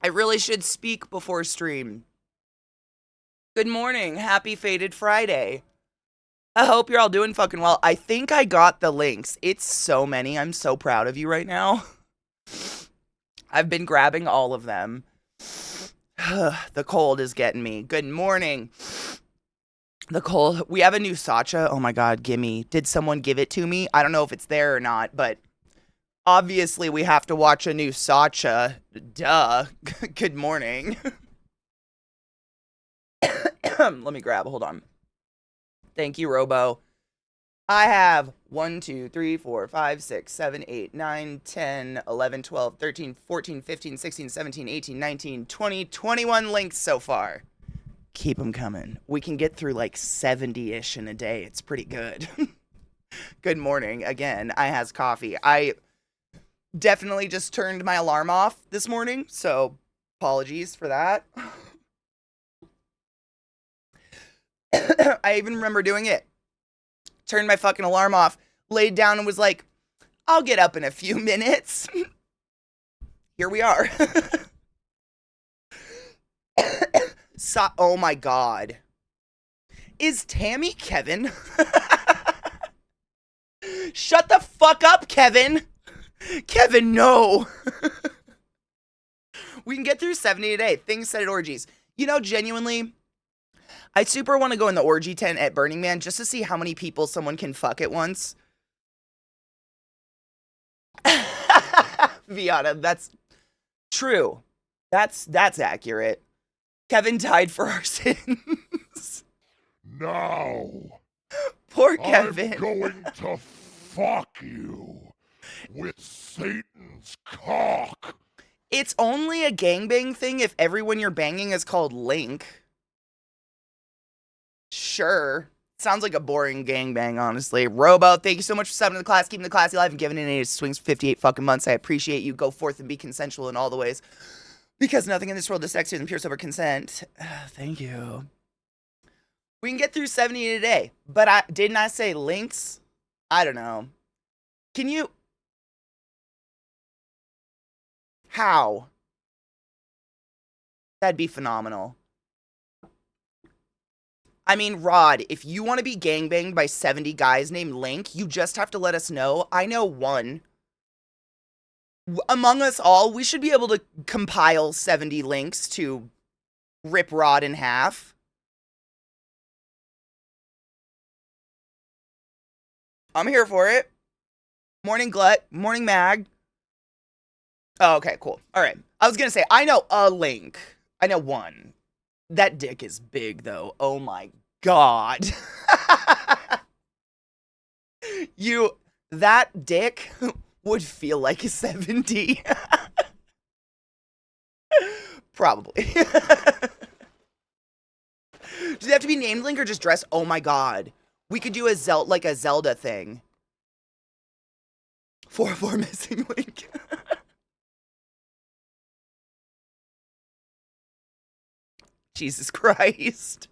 I really should speak before stream. Good morning. Happy Fated Friday. I hope you're all doing fucking well. I think I got the links. It's so many. I'm so proud of you right now. I've been grabbing all of them. The cold is getting me. Good morning. The cold. We have a new Sacha. Oh my god, gimme. Did someone give it to me? I don't know if it's there or not, but obviously we have to watch a new Sacha. Duh. Good morning. Let me grab. Hold on. Thank you, Robo. I have 1, 2, 3, 4, 5, 6, 7, 8, 9, 10, 11, 12, 13, 14, 15, 16, 17, 18, 19, 20, 21 links so far. Keep them coming. We can get through like 70-ish in a day. It's pretty good. Good morning. Again, I has coffee. I definitely just turned my alarm off this morning, so apologies for that. I even remember doing it. Turned my fucking alarm off, laid down and was like, I'll get up in a few minutes. Here we are. Oh my god. Is Tammy Kevin? Shut the fuck up, Kevin. Kevin, no. We can get through 70 today. Things said at orgies. You know, genuinely, I super want to go in the orgy tent at Burning Man just to see how many people someone can fuck at once. Viana, that's true. That's accurate. Kevin died for our sins. Now, Poor Kevin. I'm going to fuck you with Satan's cock. It's only a gangbang thing if everyone you're banging is called Link. Sure. Sounds like a boring gangbang, honestly. Robo, thank you so much for subbing to the class, keeping the classy alive, and giving it a swings for 58 fucking months. I appreciate you. Go forth and be consensual in all the ways. Because nothing in this world is sexier than pure sober consent. Thank you. We can get through 70 today. But didn't I say links? I don't know. Can you... How? That'd be phenomenal. I mean, Rod, if you want to be gangbanged by 70 guys named Link, you just have to let us know. I know one. Among us all, we should be able to compile 70 links to rip Rod in half. I'm here for it. Morning, Glut. Morning, Mag. Oh, okay, cool. All right. I was going to say, I know a Link. I know one. That dick is big, though. Oh, my God. That dick would feel like a 70. Probably. Does it have to be named Link or just dress? Oh, my God. We could do a Zelda thing. 4 missing Link. Jesus Christ.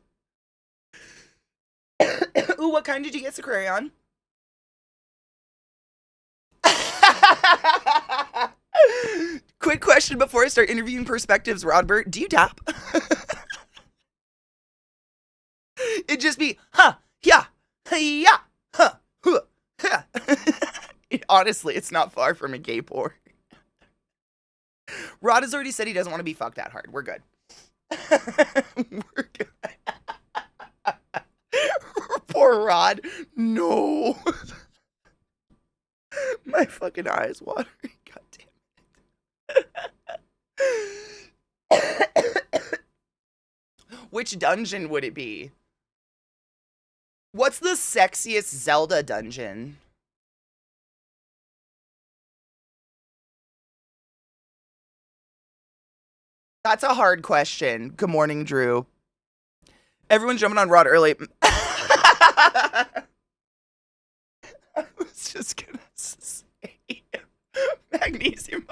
Ooh, what kind did you get, Sakurion? Quick question before I start interviewing perspectives, Rodbert. Do you tap? It'd just be, huh, yeah, huh, huh, yeah. Honestly, it's not far from a gay porn. Rod has already said he doesn't want to be fucked that hard. We're good. We're good. Poor Rod. No. My fucking eye is watering. God damn it. Which dungeon would it be? What's the sexiest Zelda dungeon? That's a hard question. Good morning, Drew. Everyone's jumping on Rod early. I was just gonna say magnesium.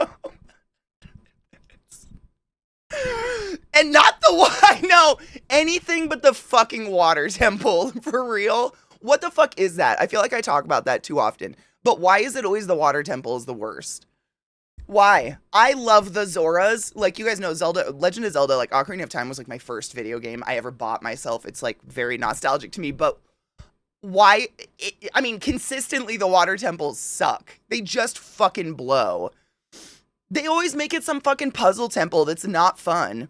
And not the one. I know anything but the fucking water temple. For real. What the fuck is that? I feel like I talk about that too often. But why is it always the water temple is the worst? Why? I love the Zoras. Like, you guys know Zelda, Legend of Zelda, like, Ocarina of Time was, like, my first video game I ever bought myself. It's, like, very nostalgic to me. But why? I mean, consistently, the water temples suck. They just fucking blow. They always make it some fucking puzzle temple that's not fun.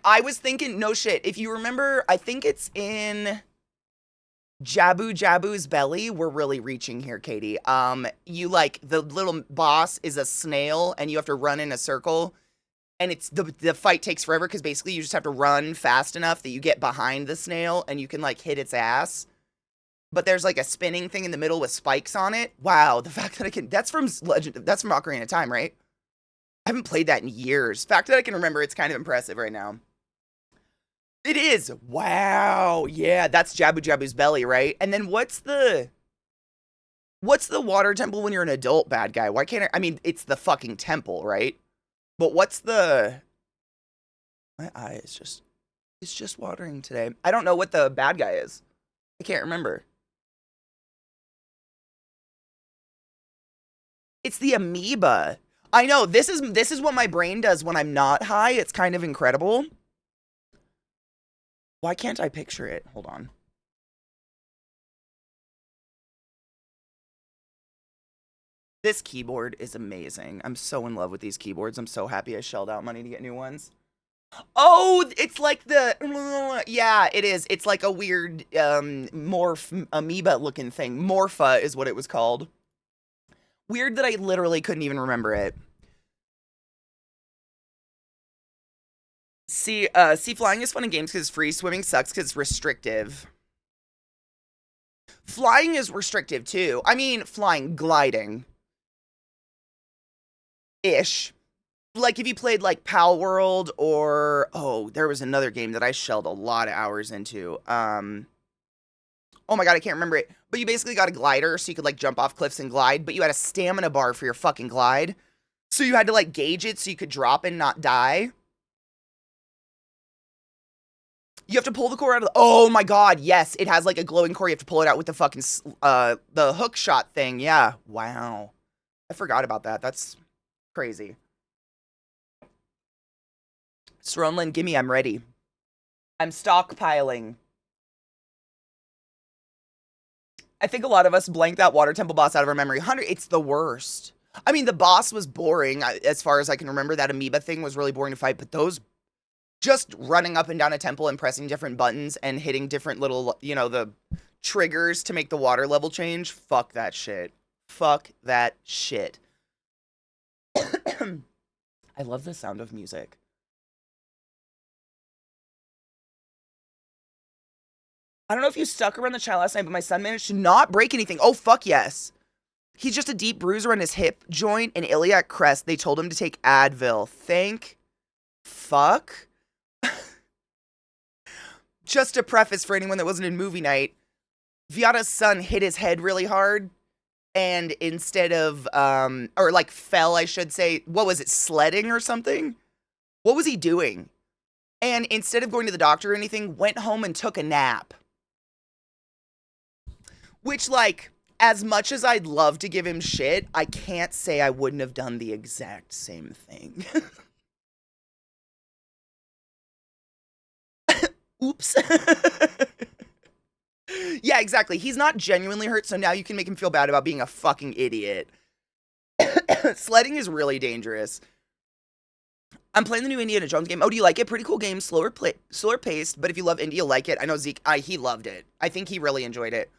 I was thinking, no shit. If you remember, I think it's in Jabu's belly. We're really reaching here, Katie. You like the little boss is a snail, and you have to run in a circle, and it's the fight takes forever because basically you just have to run fast enough that you get behind the snail and you can like hit its ass. But there's like a spinning thing in the middle with spikes on it. Wow, the fact that I can that's from Legend that's from Ocarina of Time, right? I haven't played that in years. The fact that I can remember it's kind of impressive right now. It is. Wow. Yeah, that's Jabu's belly, right? And then what's the water temple when you're an adult bad guy? Why can't I mean, it's the fucking temple, right? But what's the my eye is just it's just watering today. I don't know what the bad guy is. I can't remember. It's the amoeba. I know this is what my brain does when I'm not high. It's kind of incredible. Why can't I picture it? Hold on. This keyboard is amazing. I'm so in love with these keyboards. I'm so happy I shelled out money to get new ones. Oh, it's like the yeah, it is. It's like a weird morph amoeba looking thing. Morpha is what it was called. Weird that I literally couldn't even remember it. See, flying is fun in games because it's free. Swimming sucks because it's restrictive. Flying is restrictive too. I mean, flying, gliding ish. Like if you played like Pal World or oh, there was another game that I shelled a lot of hours into. Oh my god, I can't remember it. But you basically got a glider so you could like jump off cliffs and glide, but you had a stamina bar for your fucking glide. So you had to like gauge it so you could drop and not die. You have to pull the core out of the oh my god, yes, it has like a glowing core. You have to pull it out with the fucking the hook shot thing. Yeah. Wow. I forgot about that. That's crazy. Sronlin, gimme, I'm ready. I'm stockpiling. I think a lot of us blank that water temple boss out of our memory. 100, it's the worst. I mean, the boss was boring as far as I can remember. That amoeba thing was really boring to fight, but those just running up and down a temple and pressing different buttons and hitting different little, the triggers to make the water level change. Fuck that shit. Fuck that shit. I love the sound of music. I don't know if you stuck around the chat last night, but my son managed to not break anything. Oh, fuck yes. He's just a deep bruise around his hip joint and iliac crest. They told him to take Advil. Thank fuck. Just a preface for anyone that wasn't in movie night, Viata's son hit his head really hard. And instead of, or like fell, I should say, what was it, sledding or something? What was he doing? And instead of going to the doctor or anything, went home and took a nap. Which, like, as much as I'd love to give him shit, I can't say I wouldn't have done the exact same thing. Oops. Yeah, exactly. He's not genuinely hurt, so now you can make him feel bad about being a fucking idiot. Sledding is really dangerous. I'm playing the new Indiana Jones game. Oh, do you like it? Pretty cool game. Slower paced, but if you love Indy, you'll like it. I know Zeke, he loved it. I think he really enjoyed it.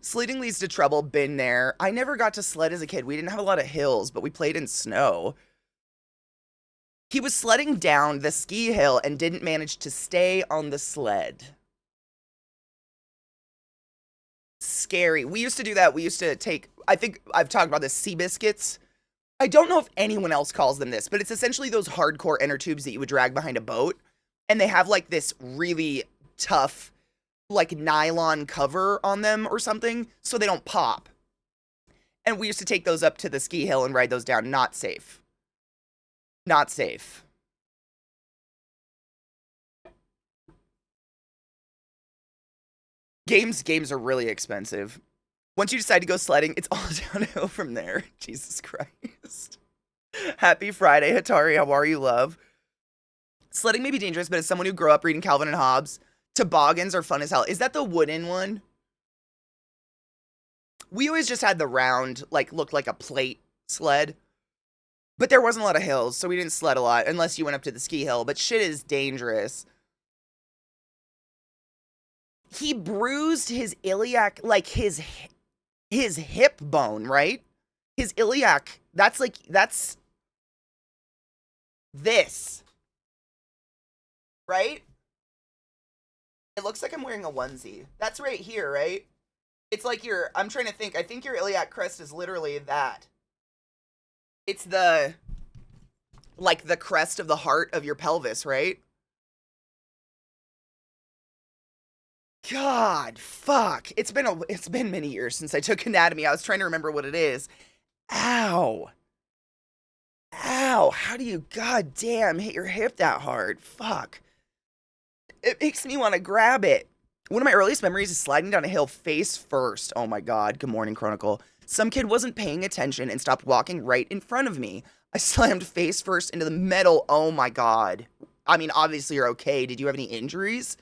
Sledding leads to trouble. Been there. I never got to sled as a kid. We didn't have a lot of hills, but we played in snow. He was sledding down the ski hill and didn't manage to stay on the sled. Scary. We used to do that. We used to take, I think I've talked about this, sea biscuits. I don't know if anyone else calls them this, but it's essentially those hardcore inner tubes that you would drag behind a boat. And they have like this really tough, like nylon cover on them or something, so they don't pop. And we used to take those up to the ski hill and ride those down. Not safe. Not safe. Games are really expensive. Once you decide to go sledding, it's all downhill from there. Jesus Christ. Happy Friday, Hatari. How are you, love? Sledding may be dangerous, but as someone who grew up reading Calvin and Hobbes, toboggans are fun as hell. Is that the wooden one? We always just had the round, like, looked like a plate sled. But there wasn't a lot of hills, so we didn't sled a lot, unless you went up to the ski hill. But shit is dangerous. He bruised his iliac, like his hip bone, right? His iliac, that's this, right? It looks like I'm wearing a onesie. That's right here, right? It's like I'm trying to think, I think your iliac crest is literally that. It's like the crest of the heart of your pelvis, right? God, fuck. It's been many years since I took anatomy. I was trying to remember what it is. Ow. Ow. How do you goddamn hit your hip that hard? Fuck. It makes me want to grab it. One of my earliest memories is sliding down a hill face first. Oh my god. Good morning, Chronicle. Some kid wasn't paying attention and stopped walking right in front of me. I slammed face first into the metal. Oh my god. I mean, obviously you're okay. Did you have any injuries?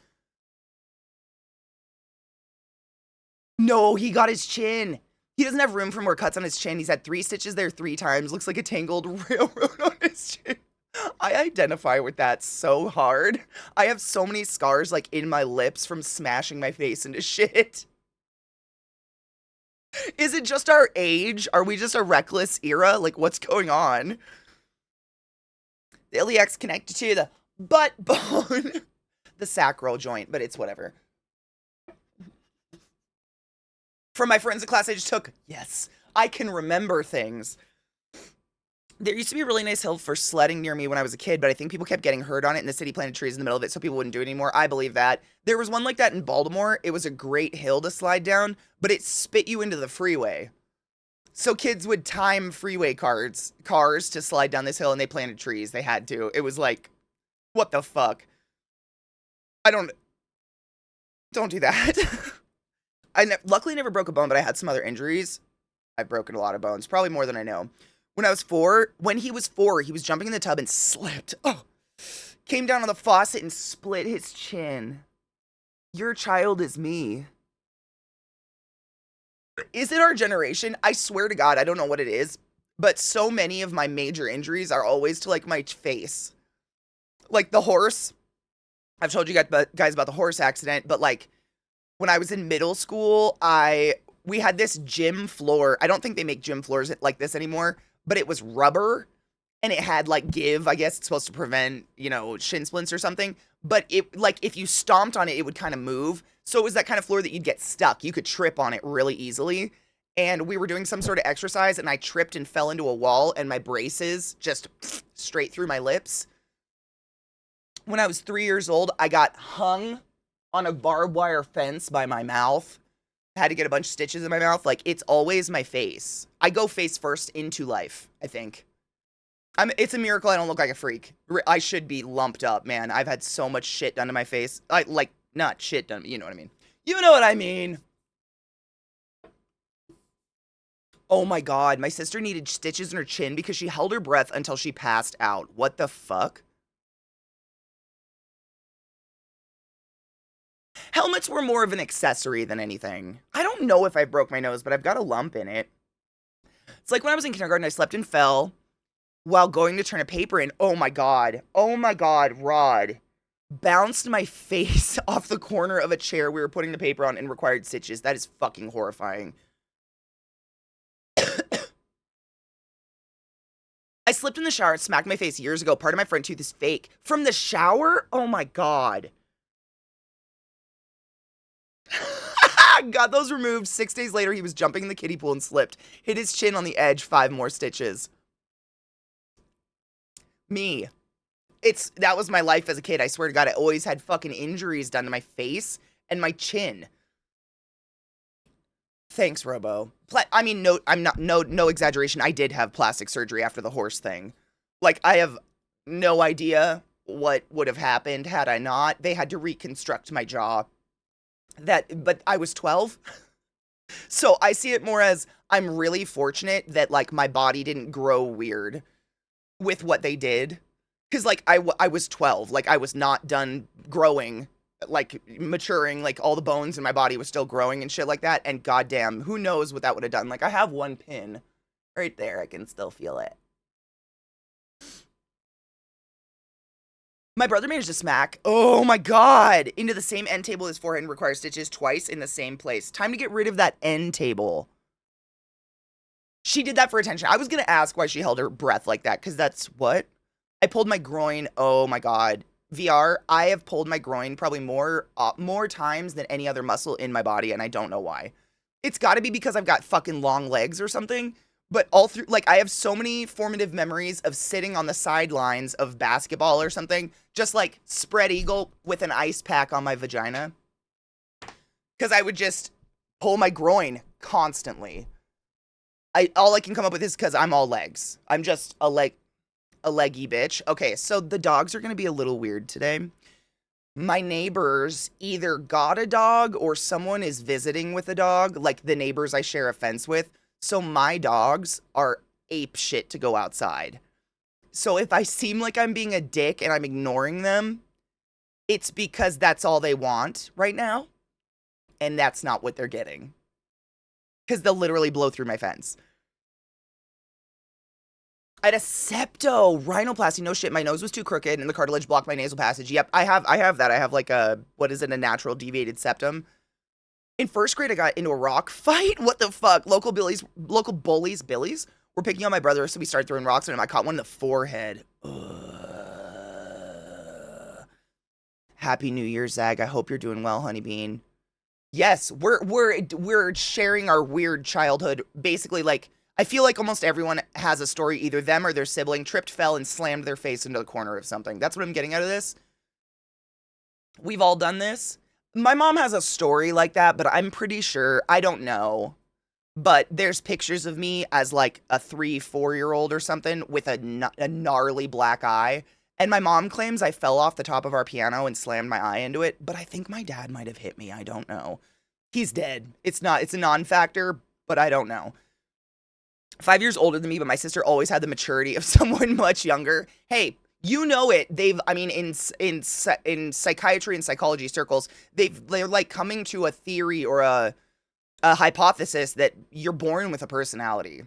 No, he got his chin. He doesn't have room for more cuts on his chin. He's had 3 stitches there 3 times. Looks like a tangled railroad on his chin. I identify with that so hard. I have so many scars like in my lips from smashing my face into shit. Is it just our age? Are we just a reckless era? Like, what's going on? The iliac's connected to the butt bone. The sacral joint, but it's whatever. From my forensic class I just took, yes, I can remember things. There used to be a really nice hill for sledding near me when I was a kid, but I think people kept getting hurt on it and the city planted trees in the middle of it so people wouldn't do it anymore. I believe that. There was one like that in Baltimore. It was a great hill to slide down, but it spit you into the freeway. So kids would time freeway cars to slide down this hill and they planted trees. They had to. It was like, what the fuck? Don't do that. Luckily never broke a bone, but I had some other injuries. I've broken a lot of bones, probably more than I know. When he was 4, he was jumping in the tub and slipped. Oh, came down on the faucet and split his chin. Your child is me. Is it our generation? I swear to God, I don't know what it is, but so many of my major injuries are always to like my face. Like the horse. I've told you guys about the horse accident, but like when I was in middle school, we had this gym floor. I don't think they make gym floors like this anymore, but it was rubber and it had like give. I guess it's supposed to prevent, shin splints or something. But it like if you stomped on it, it would kind of move. So it was that kind of floor that you'd get stuck. You could trip on it really easily. And we were doing some sort of exercise and I tripped and fell into a wall and my braces just straight through my lips. When I was 3 years old, I got hung on a barbed wire fence by my mouth. I had to get a bunch of stitches in my mouth. Like, it's always my face. I go face first into life, I think. It's a miracle I don't look like a freak. I should be lumped up, man. I've had so much shit done to my face. Not shit done, you know what I mean. You know what I mean. Oh my god, my sister needed stitches in her chin because she held her breath until she passed out. What the fuck? Helmets were more of an accessory than anything. I don't know if I broke my nose, but I've got a lump in it. It's like when I was in kindergarten, I slept and fell while going to turn a paper in. Oh my god, Rod. Bounced my face off the corner of a chair we were putting the paper on and required stitches. That is fucking horrifying. I slipped in the shower and smacked my face years ago. Part of my front tooth is fake. From the shower? Oh my god. Got those removed. 6 days later, he was jumping in the kiddie pool and slipped. Hit his chin on the edge. 5 more stitches. Me. That was my life as a kid. I swear to God, I always had fucking injuries done to my face and my chin. Thanks, Robo. I mean, no exaggeration. I did have plastic surgery after the horse thing. Like, I have no idea what would have happened had I not. They had to reconstruct my jaw. But I was 12. So I see it more as I'm really fortunate that like my body didn't grow weird with what they did. Cause like I was 12, like I was not done growing, like maturing, like all the bones in my body was still growing and shit like that. And goddamn, who knows what that would have done? Like I have one pin right there, I can still feel it. My brother managed to smack, oh my god, into the same end table as forehead and requires stitches twice in the same place. Time to get rid of that end table. She did that for attention. I was gonna ask why she held her breath like that, because that's what? I pulled my groin. Oh my god. VR, I have pulled my groin probably more times than any other muscle in my body, and I don't know why. It's got to be because I've got fucking long legs or something. But all through, like, I have so many formative memories of sitting on the sidelines of basketball or something, just like spread eagle with an ice pack on my vagina. Because I would just pull my groin constantly. All I can come up with is because I'm all legs. I'm just a leggy bitch. Okay, so the dogs are gonna be a little weird today. My neighbors either got a dog or someone is visiting with a dog, like the neighbors I share a fence with. So my dogs are ape shit to go outside. So if I seem like I'm being a dick and I'm ignoring them, it's because that's all they want right now. And that's not what they're getting. Because they'll literally blow through my fence. I had a septo rhinoplasty. No shit, my nose was too crooked and the cartilage blocked my nasal passage. Yep, I have that. I have like a, what is it, a natural deviated septum. In first grade, I got into a rock fight. What the fuck? Local bullies, were picking on my brother, so we started throwing rocks at him. I caught one in the forehead. Ugh. Happy New Year, Zag. I hope you're doing well, honey bean. Yes, we're sharing our weird childhood. Basically, like I feel like almost everyone has a story. Either them or their sibling tripped, fell, and slammed their face into the corner of something. That's what I'm getting out of this. We've all done this. My mom has a story like that, but I'm pretty sure, I don't know. But there's pictures of me as like a 3, 4 year old or something with a gnarly black eye. And my mom claims I fell off the top of our piano and slammed my eye into it, but I think my dad might have hit me. I don't know. He's dead. It's a non factor, but I don't know. 5 years older than me, but my sister always had the maturity of someone much younger. Hey, you know it. I mean, in psychiatry and psychology circles, they're like coming to a theory or a hypothesis that you're born with a personality.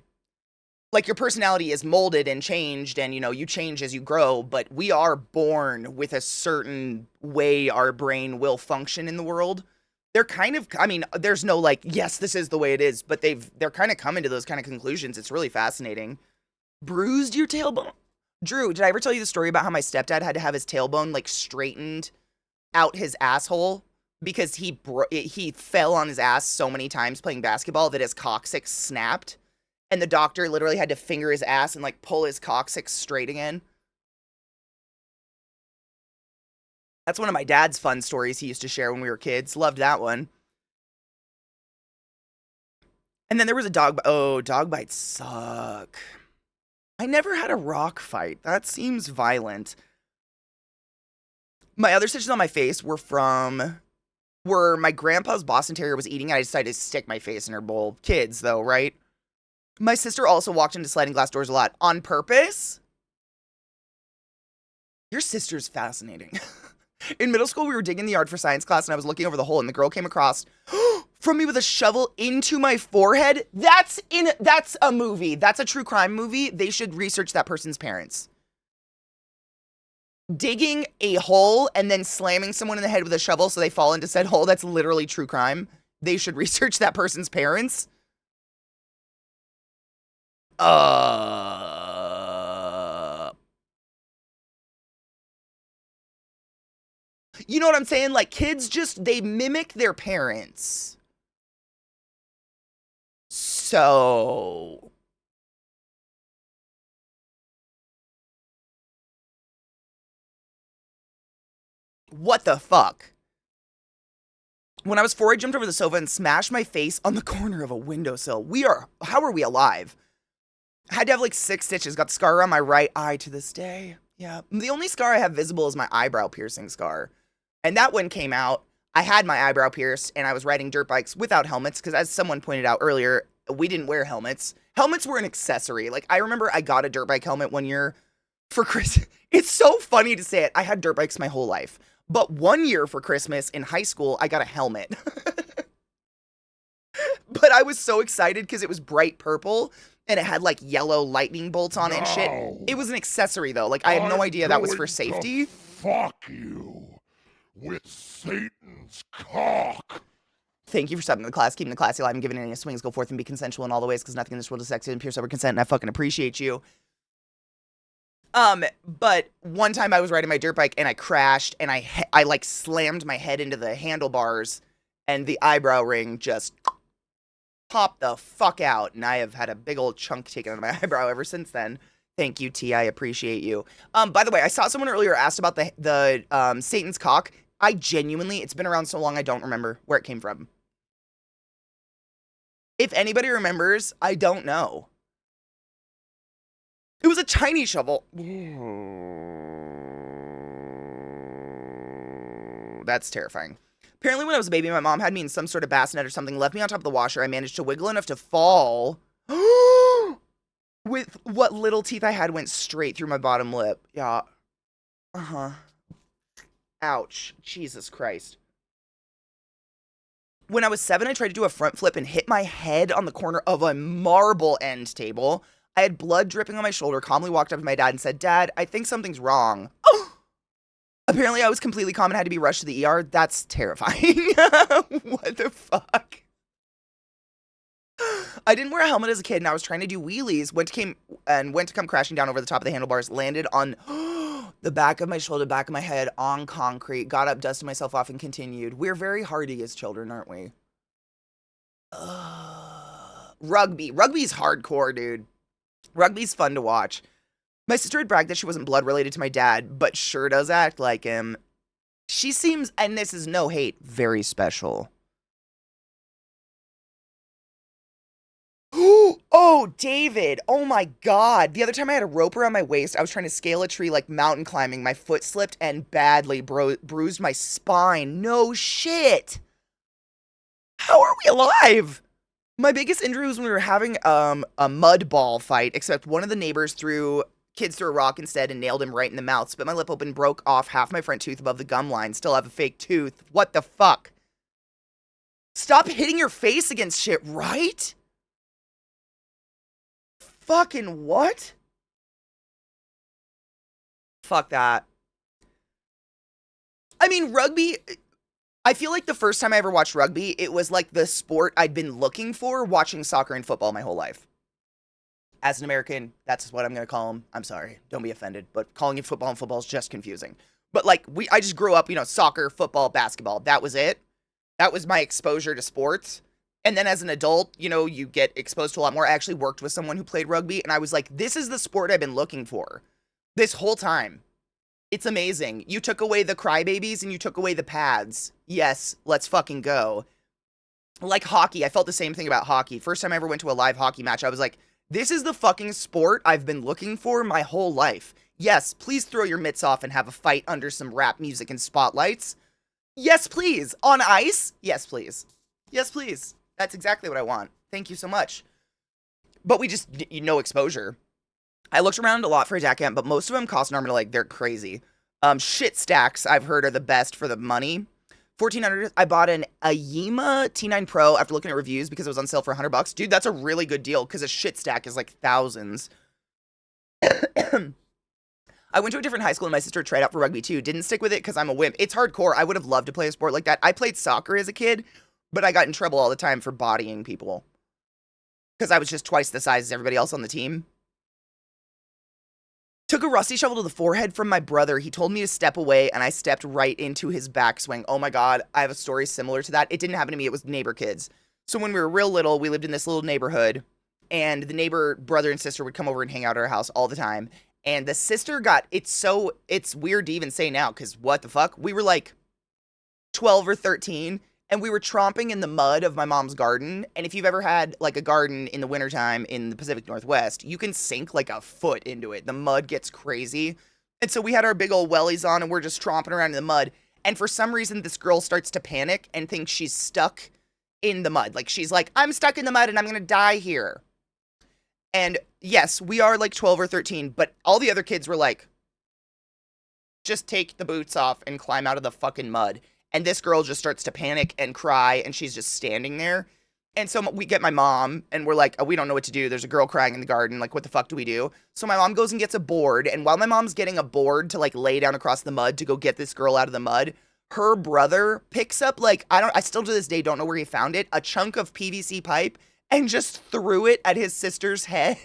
Like your personality is molded and changed, and you change as you grow. But we are born with a certain way our brain will function in the world. They're kind of, I mean, there's no like, yes, this is the way it is, but they're kind of coming to those kind of conclusions. It's really fascinating. Bruised your tailbone? Drew, did I ever tell you the story about how my stepdad had to have his tailbone like straightened out his asshole because he fell on his ass so many times playing basketball that his coccyx snapped, and the doctor literally had to finger his ass and like pull his coccyx straight again? That's one of my dad's fun stories he used to share when we were kids. Loved that one. And then there was a dog. Oh, dog bites suck. I never had a rock fight. That seems violent. My other stitches on my face were my grandpa's Boston Terrier was eating, and I decided to stick my face in her bowl. Kids, though, right? My sister also walked into sliding glass doors a lot on purpose. Your sister's fascinating. In middle school, we were digging the yard for science class, and I was looking over the hole, and the girl came across from me with a shovel into my forehead. That's a movie. That's a true crime movie. They should research that person's parents. Digging a hole and then slamming someone in the head with a shovel so they fall into said hole. That's literally true crime. They should research that person's parents. You know what I'm saying? Like kids they mimic their parents. So what the fuck? When I was 4, I jumped over the sofa and smashed my face on the corner of a windowsill. How are we alive? I had to have like 6 stitches. Got the scar around my right eye to this day. Yeah. The only scar I have visible is my eyebrow piercing scar. And that one came out. I had my eyebrow pierced and I was riding dirt bikes without helmets because, as someone pointed out earlier, we didn't wear helmets. Helmets were an accessory. Like, I remember I got a dirt bike helmet one year for Christmas. It's so funny to say it. I had dirt bikes my whole life. But one year for Christmas in high school, I got a helmet. But I was so excited because it was bright purple and it had like yellow lightning bolts on it and shit. No. It was an accessory though. Like, I had no idea that was for going safety. to fuck you with Satan's cock. Thank you for stopping the class, keeping the classy alive, and giving any swings. Go forth and be consensual in all the ways, because nothing in this world is sexy and pure sober consent, and I fucking appreciate you. But one time I was riding my dirt bike and I crashed and I like slammed my head into the handlebars and the eyebrow ring just popped the fuck out, and I have had a big old chunk taken out of my eyebrow ever since then. Thank you, T. I appreciate you. By the way, I saw someone earlier asked about the Satan's cock. I genuinely, it's been around so long I don't remember where it came from. If anybody remembers, I don't know. It was a tiny shovel. That's terrifying. Apparently when I was a baby, my mom had me in some sort of bassinet or something, left me on top of the washer. I managed to wiggle enough to fall. With what little teeth I had went straight through my bottom lip. Yeah. Uh-huh. Ouch. Jesus Christ. When I was 7, I tried to do a front flip and hit my head on the corner of a marble end table. I had blood dripping on my shoulder, calmly walked up to my dad and said, "Dad, I think something's wrong." Apparently, I was completely calm and had to be rushed to the ER. That's terrifying. What the fuck? I didn't wear a helmet as a kid, and I was trying to do wheelies. Went to come crashing down over the top of the handlebars. Landed on the back of my shoulder, back of my head, on concrete. Got up, dusted myself off, and continued. We're very hardy as children, aren't we? Rugby. Rugby's hardcore, dude. Rugby's fun to watch. My sister had bragged that she wasn't blood related to my dad, but sure does act like him. She seems, and this is no hate, very special. Oh, David. Oh my God. The other time I had a rope around my waist, I was trying to scale a tree like mountain climbing. My foot slipped and badly bruised my spine. No shit. How are we alive? My biggest injury was when we were having a mud ball fight, except one of the neighbors threw kids threw a rock instead and nailed him right in the mouth. Split my lip open, broke off half my front tooth above the gum line. Still have a fake tooth. What the fuck? Stop hitting your face against shit, right? Fucking what? Fuck that. I mean, rugby, I feel like the first time I ever watched rugby, it was like the sport I'd been looking for watching soccer and football my whole life. As an American, that's what I'm going to call them. I'm sorry. Don't be offended. But calling it football and football is just confusing. But like, I just grew up, soccer, football, basketball. That was it. That was my exposure to sports. And then as an adult, you get exposed to a lot more. I actually worked with someone who played rugby, and I was like, this is the sport I've been looking for this whole time. It's amazing. You took away the crybabies and you took away the pads. Yes, let's fucking go. Like hockey, I felt the same thing about hockey. First time I ever went to a live hockey match, I was like, this is the fucking sport I've been looking for my whole life. Yes, please throw your mitts off and have a fight under some rap music and spotlights. Yes, please. On ice? Yes, please. Yes, please. That's exactly what I want. Thank you so much. But we just, no exposure. I looked around a lot for a jack amp, but most of them cost an arm and a leg. They're crazy. Shit stacks, I've heard, are the best for the money. $1,400. I bought an Ayima T9 Pro after looking at reviews because it was on sale for $100. Dude, that's a really good deal because a shit stack is like thousands. I went to a different high school and my sister tried out for rugby too. Didn't stick with it because I'm a wimp. It's hardcore. I would have loved to play a sport like that. I played soccer as a kid, but I got in trouble all the time for bodying people because I was just twice the size as everybody else on the team. Took a rusty shovel to the forehead from my brother. He told me to step away, and I stepped right into his backswing. Oh my God, I have a story similar to that. It didn't happen to me. It was neighbor kids. So when we were real little, we lived in this little neighborhood, and the neighbor brother and sister would come over and hang out at our house all the time. And the sister it's weird to even say now, because what the fuck? We were like 12 or 13, and we were tromping in the mud of my mom's garden. And if you've ever had like a garden in the wintertime in the Pacific Northwest, you can sink like a foot into it. The mud gets crazy. And so we had our big old wellies on and we're just tromping around in the mud. And for some reason, this girl starts to panic and thinks she's stuck in the mud. Like, she's like, I'm stuck in the mud and I'm going to die here. And yes, we are like 12 or 13, but all the other kids were like, just take the boots off and climb out of the fucking mud. And this girl just starts to panic and cry, and she's just standing there. And so we get my mom, and we're like, oh, we don't know what to do. There's a girl crying in the garden. Like, what the fuck do we do? So my mom goes and gets a board. And while my mom's getting a board to like lay down across the mud to go get this girl out of the mud, her brother picks up like, I still to this day don't know where he found it, a chunk of PVC pipe and just threw it at his sister's head.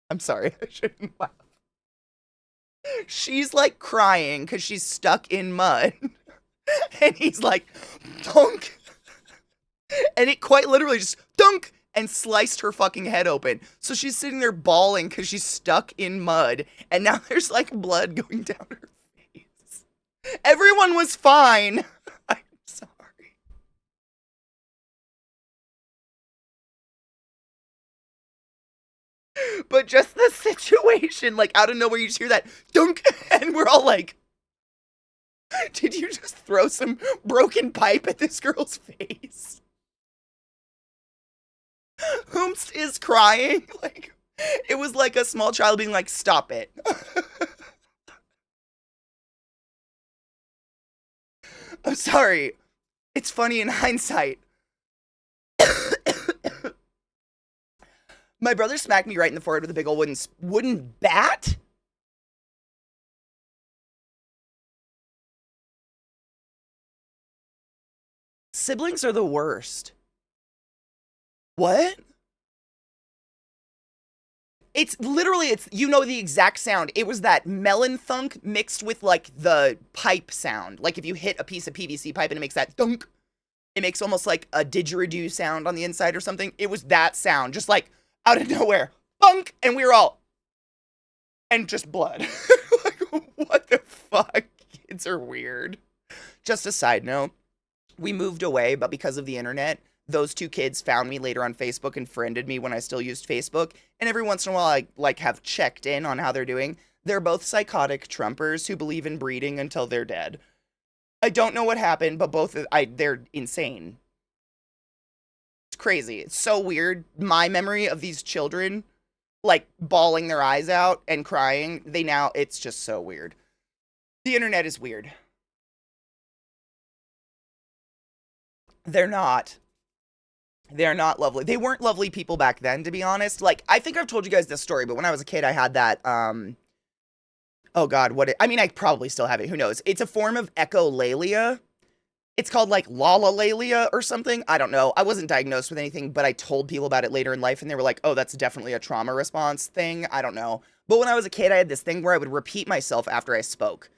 I'm sorry, I shouldn't laugh. She's like crying because she's stuck in mud. And he's like, thunk. And it quite literally just dunk and sliced her fucking head open. So she's sitting there bawling because she's stuck in mud. And now there's like blood going down her face. Everyone was fine. I'm sorry. But just the situation, like out of nowhere, you just hear that dunk. And we're all like, did you just throw some broken pipe at this girl's face? Hoomst is crying. Like, it was like a small child being like, stop it. I'm sorry. It's funny in hindsight. My brother smacked me right in the forehead with a big old wooden bat. Siblings are the worst. What? It's literally, you know the exact sound. It was that melon thunk mixed with like the pipe sound. Like if you hit a piece of PVC pipe and it makes that thunk, it makes almost like a didgeridoo sound on the inside or something. It was that sound, just like out of nowhere. Thunk! And we were all, and just blood. Like, what the fuck? Kids are weird. Just a side note, we moved away, but because of the internet, those two kids found me later on Facebook and friended me when I still used Facebook. And every once in a while, I like have checked in on how they're doing. They're both psychotic Trumpers who believe in breeding until they're dead. I don't know what happened, but they're insane. It's crazy. It's so weird. My memory of these children, like bawling their eyes out and crying, it's just so weird. The internet is weird. They're not. They're not lovely. They weren't lovely people back then, to be honest. Like, I think I've told you guys this story, but when I was a kid, I had that, oh god, I mean, I probably still have it, who knows? It's a form of echolalia. It's called, like, lalalalia or something. I don't know. I wasn't diagnosed with anything, but I told people about it later in life, and they were like, oh, that's definitely a trauma response thing. I don't know. But when I was a kid, I had this thing where I would repeat myself after I spoke.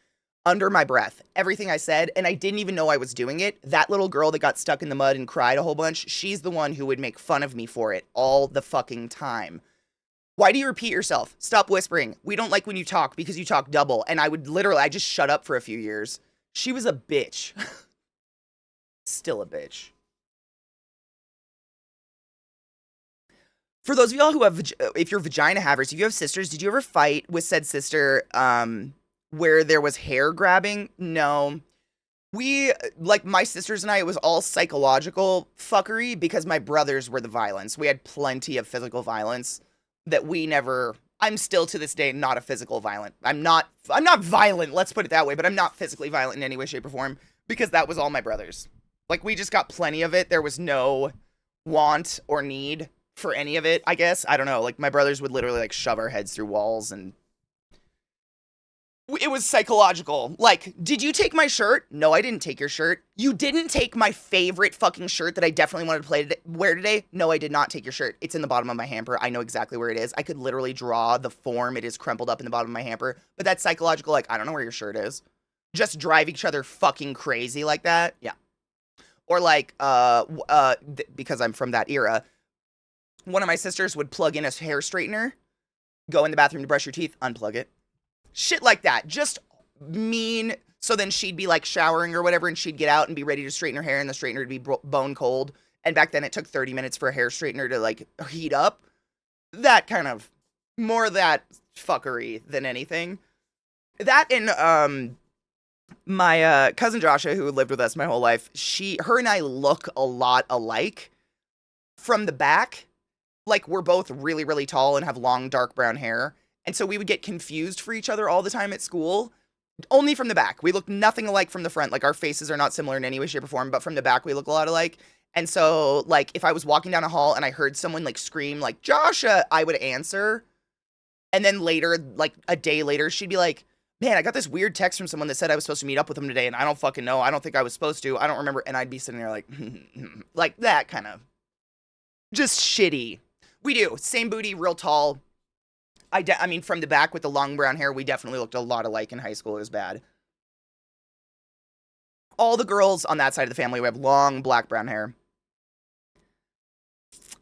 Under my breath, everything I said, and I didn't even know I was doing it. That little girl that got stuck in the mud and cried a whole bunch, she's the one who would make fun of me for it all the fucking time. Why do you repeat yourself? Stop whispering. We don't like when you talk because you talk double. And I just shut up for a few years. She was a bitch. Still a bitch. For those of y'all who have, if you're vagina havers, if you have sisters, did you ever fight with said sister, where there was hair grabbing? No. We, like my sisters and I, it was all psychological fuckery because my brothers were the violence. We had plenty of physical violence that I'm still to this day not a physical violent. I'm not violent, let's put it that way, but I'm not physically violent in any way, shape, or form because that was all my brothers. Like, we just got plenty of it. There was no want or need for any of it, I guess. I don't know. Like, my brothers would literally, like, shove our heads through walls and it was psychological. Like, did you take my shirt? No, I didn't take your shirt. You didn't take my favorite fucking shirt that I definitely wanted to wear today? No, I did not take your shirt. It's in the bottom of my hamper. I know exactly where it is. I could literally draw the form. It is crumpled up in the bottom of my hamper. But that's psychological. Like, I don't know where your shirt is. Just drive each other fucking crazy like that? Yeah. Or like, because I'm from that era, one of my sisters would plug in a hair straightener, go in the bathroom to brush your teeth, unplug it. Shit like that. Just mean. So then she'd be like showering or whatever and she'd get out and be ready to straighten her hair and the straightener would be bone cold. And back then it took 30 minutes for a hair straightener to like heat up. That kind of, more that fuckery than anything. That and My cousin Joshua, who lived with us my whole life, her and I look a lot alike from the back. Like, we're both really, really tall and have long, dark brown hair. And so we would get confused for each other all the time at school, only from the back. We look nothing alike from the front. Like, our faces are not similar in any way, shape, or form, but from the back, we look a lot alike. And so, like, if I was walking down a hall and I heard someone, like, scream, like, Joshua, I would answer. And then later, like, a day later, she'd be like, man, I got this weird text from someone that said I was supposed to meet up with them today, and I don't fucking know. I don't think I was supposed to. I don't remember. And I'd be sitting there like, like that kind of. Just shitty. We do. Same booty, real tall. I mean, from the back with the long brown hair, we definitely looked a lot alike in high school. It was bad. All the girls on that side of the family, we have long black brown hair.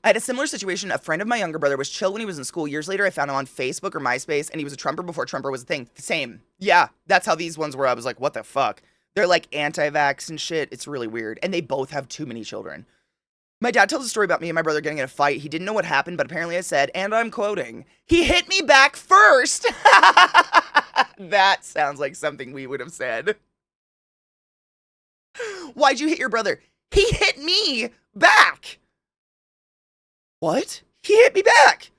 I had a similar situation. A friend of my younger brother was chill when he was in school. Years later, I found him on Facebook or MySpace, and he was a Trumper before Trumper was a thing. Same. Yeah, that's how these ones were. I was like, what the fuck? They're like anti-vax and shit. It's really weird. And they both have too many children. My dad tells a story about me and my brother getting in a fight. He didn't know what happened, but apparently I said, and I'm quoting, he hit me back first. That sounds like something we would have said. Why'd you hit your brother? He hit me back. What? He hit me back.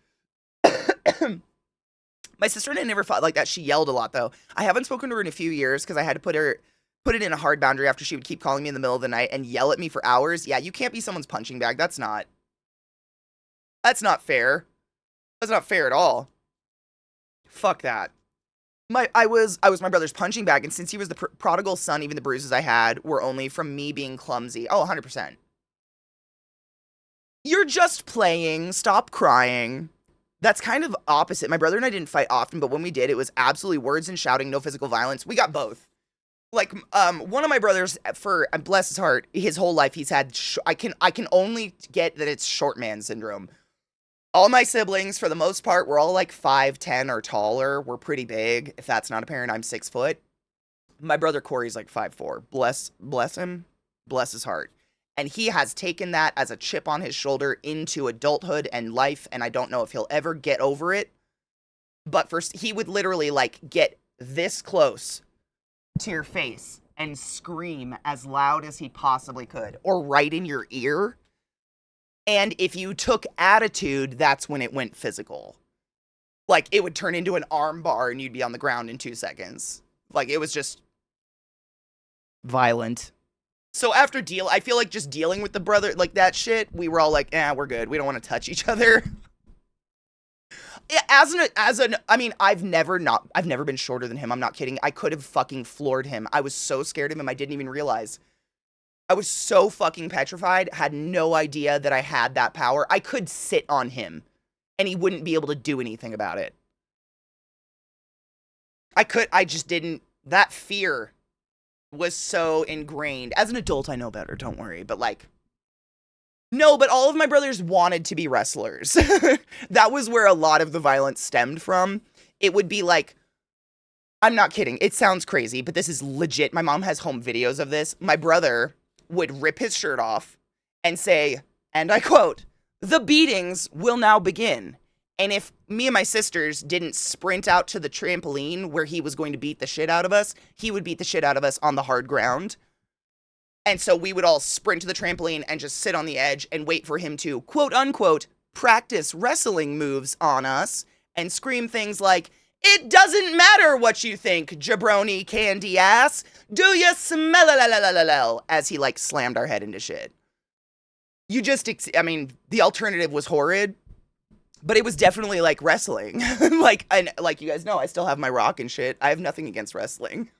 My sister and I never fought like that. She yelled a lot, though. I haven't spoken to her in a few years because I had to put it in a hard boundary after she would keep calling me in the middle of the night and yell at me for hours. Yeah, you can't be someone's punching bag. That's not fair. That's not fair at all. Fuck that. I was my brother's punching bag, and since he was the prodigal son, even the bruises I had were only from me being clumsy. Oh, 100%. You're just playing. Stop crying. That's kind of opposite. My brother and I didn't fight often, but when we did, it was absolutely words and shouting, no physical violence. We got both. Like, one of my brothers, for bless his heart, his whole life he's had. I can only get that it's short man syndrome. All my siblings, for the most part, were all like 5'10" or taller. We're pretty big. If that's not apparent, I'm 6 foot. My brother Corey's like 5'4". Bless him. Bless his heart. And he has taken that as a chip on his shoulder into adulthood and life, and I don't know if he'll ever get over it. But first, he would literally, like, get this close to your face and scream as loud as he possibly could, or right in your ear. And if you took attitude, that's when it went physical. Like, it would turn into an arm bar and you'd be on the ground in 2 seconds. Like, it was just violent. So after I feel like just dealing with the brother, like that shit, we were all like, we're good. We don't want to touch each other. I mean, I've never been shorter than him. I'm not kidding. I could have fucking floored him. I was so scared of him. I didn't even realize. I was so fucking petrified. Had no idea that I had that power. I could sit on him and he wouldn't be able to do anything about it. I just didn't. That fear was so ingrained. As an adult, I know better. Don't worry. But like, no, but all of my brothers wanted to be wrestlers. That was where a lot of the violence stemmed from. It would be like, I'm not kidding. It sounds crazy, but this is legit. My mom has home videos of this. My brother would rip his shirt off and say, and I quote, "The beatings will now begin." And if me and my sisters didn't sprint out to the trampoline where he was going to beat the shit out of us, he would beat the shit out of us on the hard ground. And so we would all sprint to the trampoline and just sit on the edge and wait for him to, quote unquote, practice wrestling moves on us and scream things like, "It doesn't matter what you think, jabroni candy ass. Do you smell as he like slammed our head into shit. I mean, the alternative was horrid, but it was definitely like wrestling. Like you guys know, I still have my rock and shit. I have nothing against wrestling.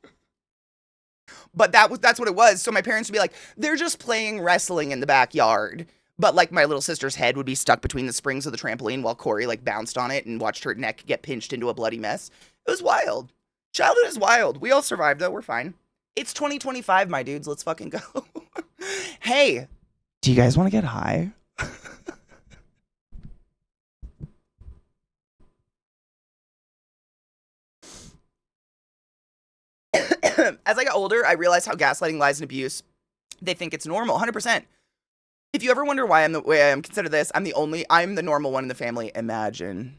But that's what it was. So my parents would be like, they're just playing wrestling in the backyard. But like my little sister's head would be stuck between the springs of the trampoline while Corey like bounced on it and watched her neck get pinched into a bloody mess. It was wild. Childhood is wild. We all survived though. We're fine. It's 2025, my dudes. Let's fucking go. Hey, do you guys want to get high? As I got older, I realized how gaslighting, lies, and abuse, they think it's normal. 100%. If you ever wonder why I'm the way I am, consider this. I'm the normal one in the family. Imagine.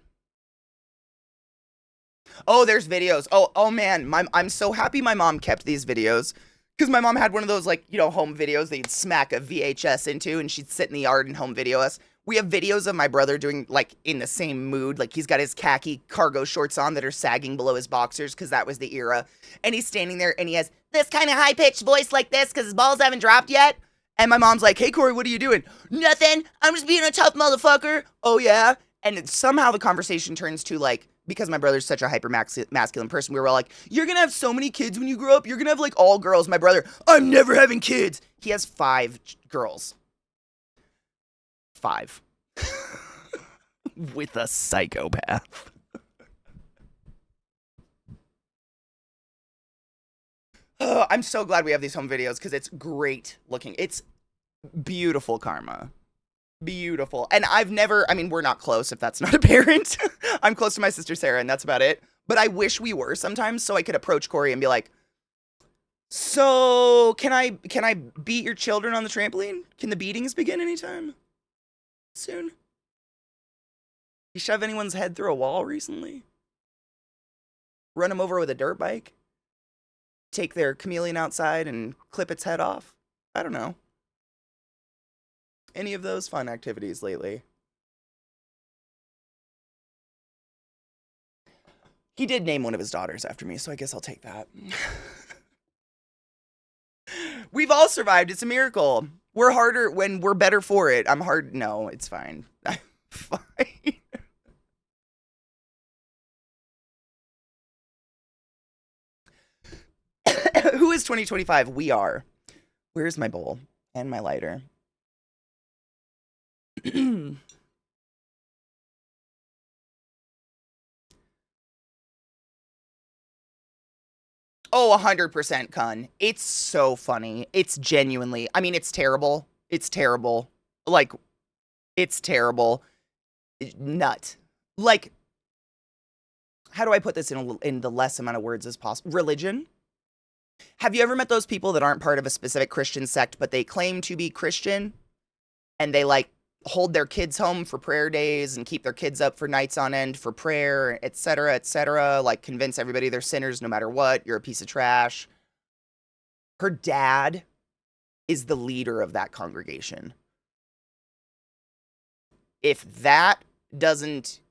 Oh, there's videos. Oh man, I'm so happy my mom kept these videos because my mom had one of those like home videos that you'd smack a VHS into, and she'd sit in the yard and home video us. We have videos of my brother doing like in the same mood, like he's got his khaki cargo shorts on that are sagging below his boxers because that was the era, and he's standing there and he has this kind of high pitched voice like this because his balls haven't dropped yet. And my mom's like, "Hey Corey, what are you doing?" "Nothing. I'm just being a tough motherfucker." "Oh yeah." And somehow the conversation turns to like, because my brother's such a hyper masculine person, we were all like, "You're gonna have so many kids when you grow up. You're gonna have like all girls." My brother, "I'm never having kids." He has 5 girls. 5. With a psychopath. Oh, I'm so glad we have these home videos because it's great looking. It's beautiful karma. Beautiful. And I mean, we're not close if that's not apparent. I'm close to my sister Sarah, and that's about it. But I wish we were sometimes so I could approach Corey and be like, "So, can I beat your children on the trampoline? Can the beatings begin anytime soon? You shove anyone's head through a wall recently? Run them over with a dirt bike? Take their chameleon outside and clip its head off? I don't know. Any of those fun activities lately?" He did name one of his daughters after me, so I guess I'll take that. We've all survived. It's a miracle. We're harder when we're better for it. I'm hard. No, it's fine. I'm fine. Who is 2025? We are. Where's my bowl and my lighter? Oh, 100% Kun. It's so funny. It's genuinely, I mean, it's terrible. It's terrible. Like, it's terrible. Nut. Like, how do I put this in the less amount of words as possible? Religion. Have you ever met those people that aren't part of a specific Christian sect, but they claim to be Christian and they like hold their kids home for prayer days and keep their kids up for nights on end for prayer, et cetera, like convince everybody they're sinners no matter what, you're a piece of trash. Her dad is the leader of that congregation. If that doesn't,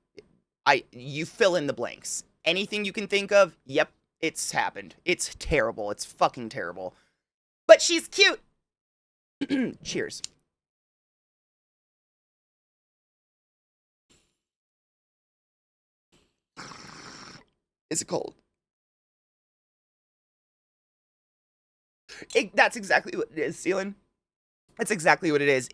you fill in the blanks. Anything you can think of, yep, it's happened. It's terrible. It's fucking terrible. But she's cute. Cheers. Is it cold? That's exactly what it is, Celine. That's exactly what it is.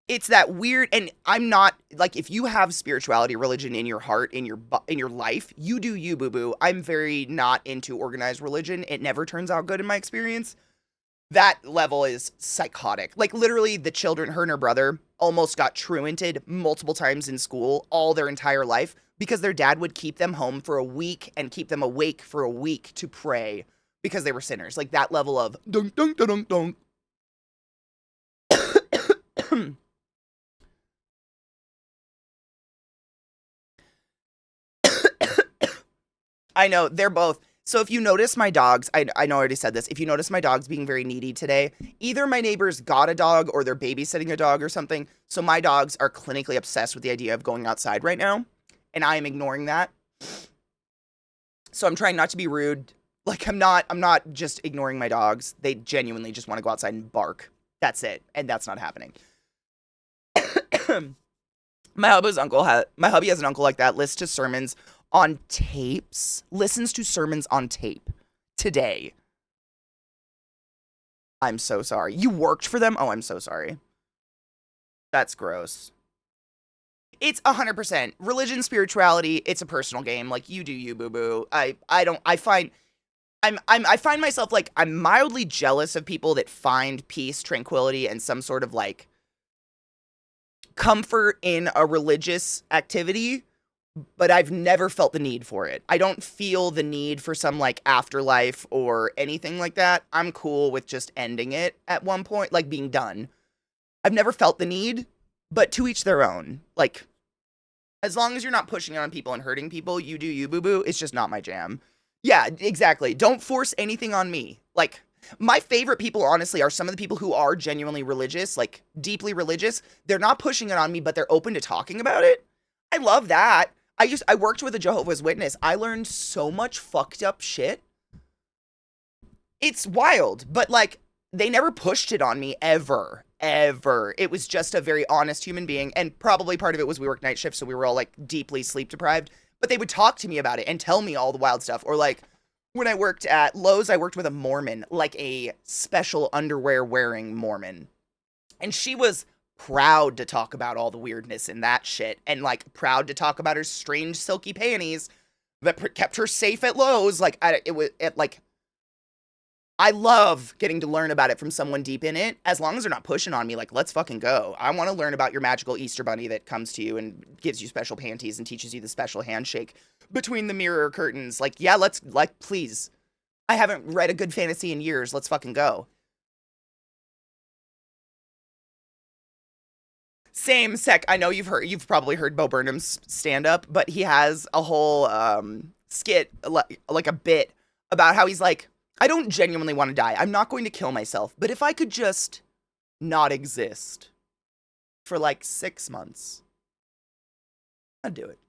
It's that weird, and I'm not like, if you have spirituality, religion in your heart, in your life, you do you, boo boo. I'm very not into organized religion. It never turns out good in my experience. That level is psychotic. Like literally, the children, her and her brother, almost got truanted multiple times in school all their entire life because their dad would keep them home for a week and keep them awake for a week to pray because they were sinners. Like that level of dunk dunk dunk dunk. I know, they're both. So if you notice my dogs, I know I already said this. If you notice my dogs being very needy today, either my neighbors got a dog or they're babysitting a dog or something. So my dogs are clinically obsessed with the idea of going outside right now, and I am ignoring that. So I'm trying not to be rude. Like I'm not just ignoring my dogs. They genuinely just want to go outside and bark. That's it. And that's not happening. My hubby has an uncle like that, listens to sermons on tapes, listens to sermons on tape today. I'm so sorry. You worked for them? Oh, I'm so sorry. That's gross. It's 100% religion, spirituality. It's a personal game. Like you do you, boo boo. I don't. I find I find myself like I'm mildly jealous of people that find peace, tranquility, and some sort of like comfort in a religious activity, but I've never felt the need for it. I don't feel the need for some like afterlife or anything like that. I'm cool with just ending it at one point, like being done. I've never felt the need, but to each their own. Like, As long as you're not pushing it on people and hurting people, you do you, boo boo. It's just not my jam. Yeah, exactly. Don't force anything on me. Like, my favorite people, honestly, are some of the people who are genuinely religious, like deeply religious. They're not pushing it on me, but they're open to talking about it. I love that. I worked with a Jehovah's Witness. I learned so much fucked up shit. It's wild, but like they never pushed it on me ever. Ever. It was just a very honest human being, and probably part of it was we worked night shifts, so we were all like deeply sleep deprived. But they would talk to me about it and tell me all the wild stuff. Or like when I worked at Lowe's, I worked with a Mormon, like a special underwear wearing Mormon. And she was proud to talk about all the weirdness in that shit, and like proud to talk about her strange silky panties that kept her safe at Lowe's. Like like I love getting to learn about it from someone deep in it, as long as they're not pushing on me. Like, let's fucking go. I want to learn about your magical Easter bunny that comes to you and gives you special panties and teaches you the special handshake between the mirror curtains. Like, yeah, let's, like, please. I haven't read a good fantasy in years. Let's fucking go. Same sec. I know you've probably heard Bo Burnham's stand up, but he has a whole skit, like a bit about how he's like, I don't genuinely want to die. I'm not going to kill myself, but if I could just not exist for like 6 months, I'd do it.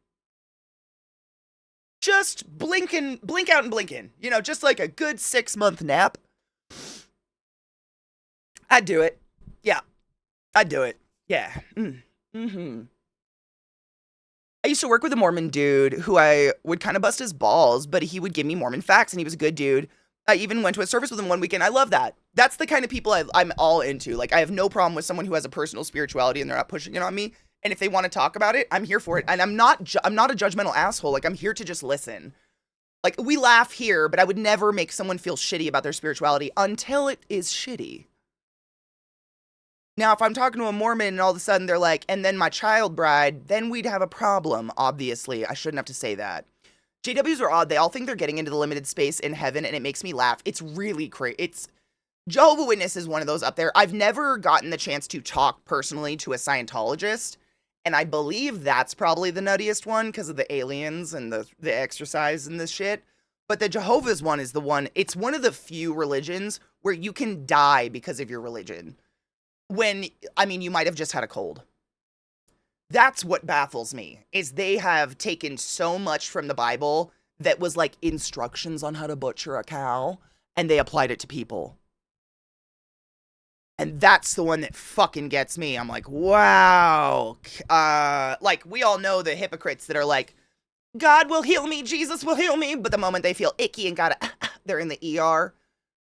Just blink out and blink in. You know, just like a good 6 month nap. I'd do it. Yeah, I'd do it. Yeah. Mm-hmm. I used to work with a Mormon dude who I would kind of bust his balls, but he would give me Mormon facts, and he was a good dude. I even went to a service with him one weekend. I love that. That's the kind of people I'm all into. Like, I have no problem with someone who has a personal spirituality and they're not pushing it on me. And if they want to talk about it, I'm here for it. And I'm not a judgmental asshole. Like, I'm here to just listen. Like, we laugh here, but I would never make someone feel shitty about their spirituality until it is shitty. Now, if I'm talking to a Mormon and all of a sudden they're like, and then my child bride, then we'd have a problem, obviously. I shouldn't have to say that. JWs are odd. They all think they're getting into the limited space in heaven, and it makes me laugh. It's really crazy. It's Jehovah Witness is one of those up there. I've never gotten the chance to talk personally to a Scientologist, and I believe that's probably the nuttiest one because of the aliens and the exercise and this shit. But the Jehovah's one is the one, it's one of the few religions where you can die because of your religion. When, I mean, you might have just had a cold. That's what baffles me, is they have taken so much from the Bible that was like instructions on how to butcher a cow, and they applied it to people. And that's the one that fucking gets me. I'm like, wow. Like, we all know the hypocrites that are like, God will heal me, Jesus will heal me, but the moment they feel icky and gotta, they're in the ER.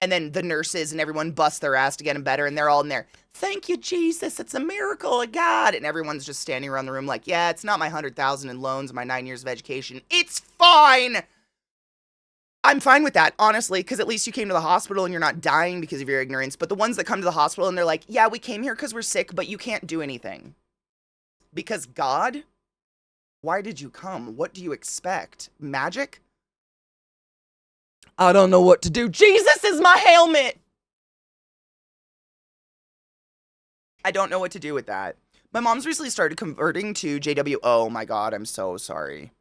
And then the nurses and everyone bust their ass to get them better, and they're all in there. Thank you, Jesus. It's a miracle of God. And everyone's just standing around the room like, yeah, it's not my 100,000 in loans and my 9 years of education. It's fine. I'm fine with that, honestly, because at least you came to the hospital and you're not dying because of your ignorance. But the ones that come to the hospital and they're like, yeah, we came here because we're sick, but you can't do anything. Because God? Why did you come? What do you expect? Magic? I don't know what to do. Jesus is my helmet. I don't know what to do with that. My mom's recently started converting to JW. Oh my God, I'm so sorry.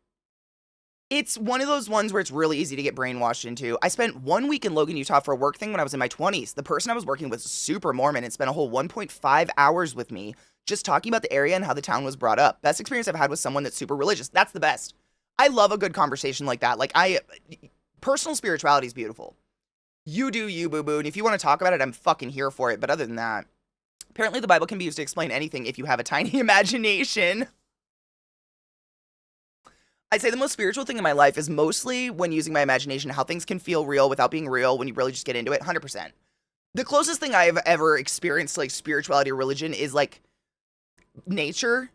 It's one of those ones where it's really easy to get brainwashed into. I spent 1 week in Logan, Utah for a work thing when I was in my 20s. The person I was working with was super Mormon and spent a whole 1.5 hours with me just talking about the area and how the town was brought up. Best experience I've had with someone that's super religious. That's the best. I love a good conversation like that. Personal spirituality is beautiful. You do you, boo-boo, and if you want to talk about it, I'm fucking here for it. But other than that, apparently the Bible can be used to explain anything if you have a tiny imagination. I'd say the most spiritual thing in my life is mostly when using my imagination, how things can feel real without being real when you really just get into it, 100%. The closest thing I've ever experienced to like spirituality or religion is like nature.